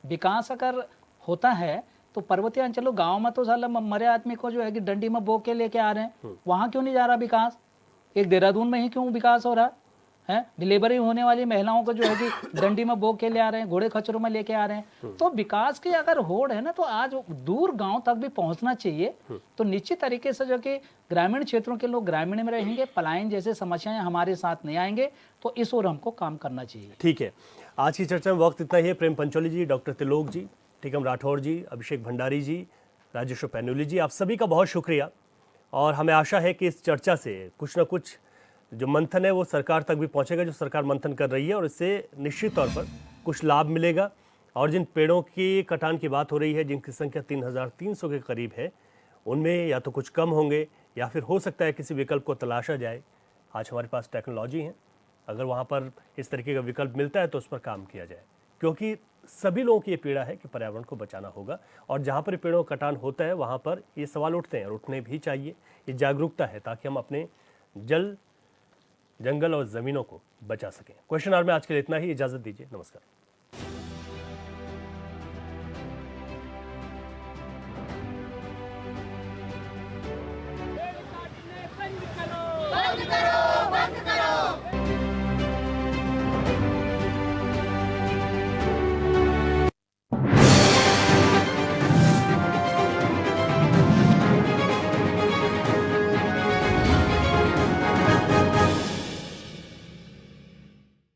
विकास अगर होता है तो पर्वतीय अंचलों, गाँव में तो साला मरे आदमी को जो है कि डंडी में बो के लेके आ रहे हैं, वहाँ क्यों नहीं जा रहा विकास? एक देहरादून में ही क्यों विकास हो रहा है? डिलीवरी होने वाली महिलाओं को जो है कि डंडी में बो के ले आ रहे हैं, घोड़े खच्चरों में लेके आ रहे हैं। तो विकास की अगर होड़ है ना, तो आज दूर गांव तक भी पहुंचना चाहिए। तो निश्चित तरीके से जो कि ग्रामीण क्षेत्रों के लोग ग्रामीण में रहेंगे, पलायन जैसे समस्याएं हमारे साथ नहीं आएंगे, तो इस ओर हमको काम करना चाहिए। ठीक है, आज की चर्चा में वक्त इतना ही है। प्रेम पंचोली जी, डॉक्टर तिलोक जी, टीकम राठौर जी, अभिषेक भंडारी जी, राजेश्वर पैनोली जी, आप सभी का बहुत शुक्रिया। और हमें आशा है कि इस चर्चा से कुछ ना कुछ जो मंथन है वो सरकार तक भी पहुंचेगा, जो सरकार मंथन कर रही है, और इससे निश्चित तौर पर कुछ लाभ मिलेगा। और जिन पेड़ों की कटान की बात हो रही है, जिनकी संख्या 3300 के करीब है, उनमें या तो कुछ कम होंगे या फिर हो सकता है किसी विकल्प को तलाशा जाए। आज हमारे पास टेक्नोलॉजी है, अगर वहाँ पर इस तरीके का विकल्प मिलता है तो उस पर काम किया जाए, क्योंकि सभी लोगों की ये पीड़ा है कि पर्यावरण को बचाना होगा। और जहाँ पर पेड़ों का कटान होता है वहाँ पर ये सवाल उठते हैं और उठने भी चाहिए। ये जागरूकता है ताकि हम अपने जल, जंगल और ज़मीनों को बचा सकें। क्वेश्चन आवर में आज के लिए इतना ही, इजाज़त दीजिए, नमस्कार। बंद करो।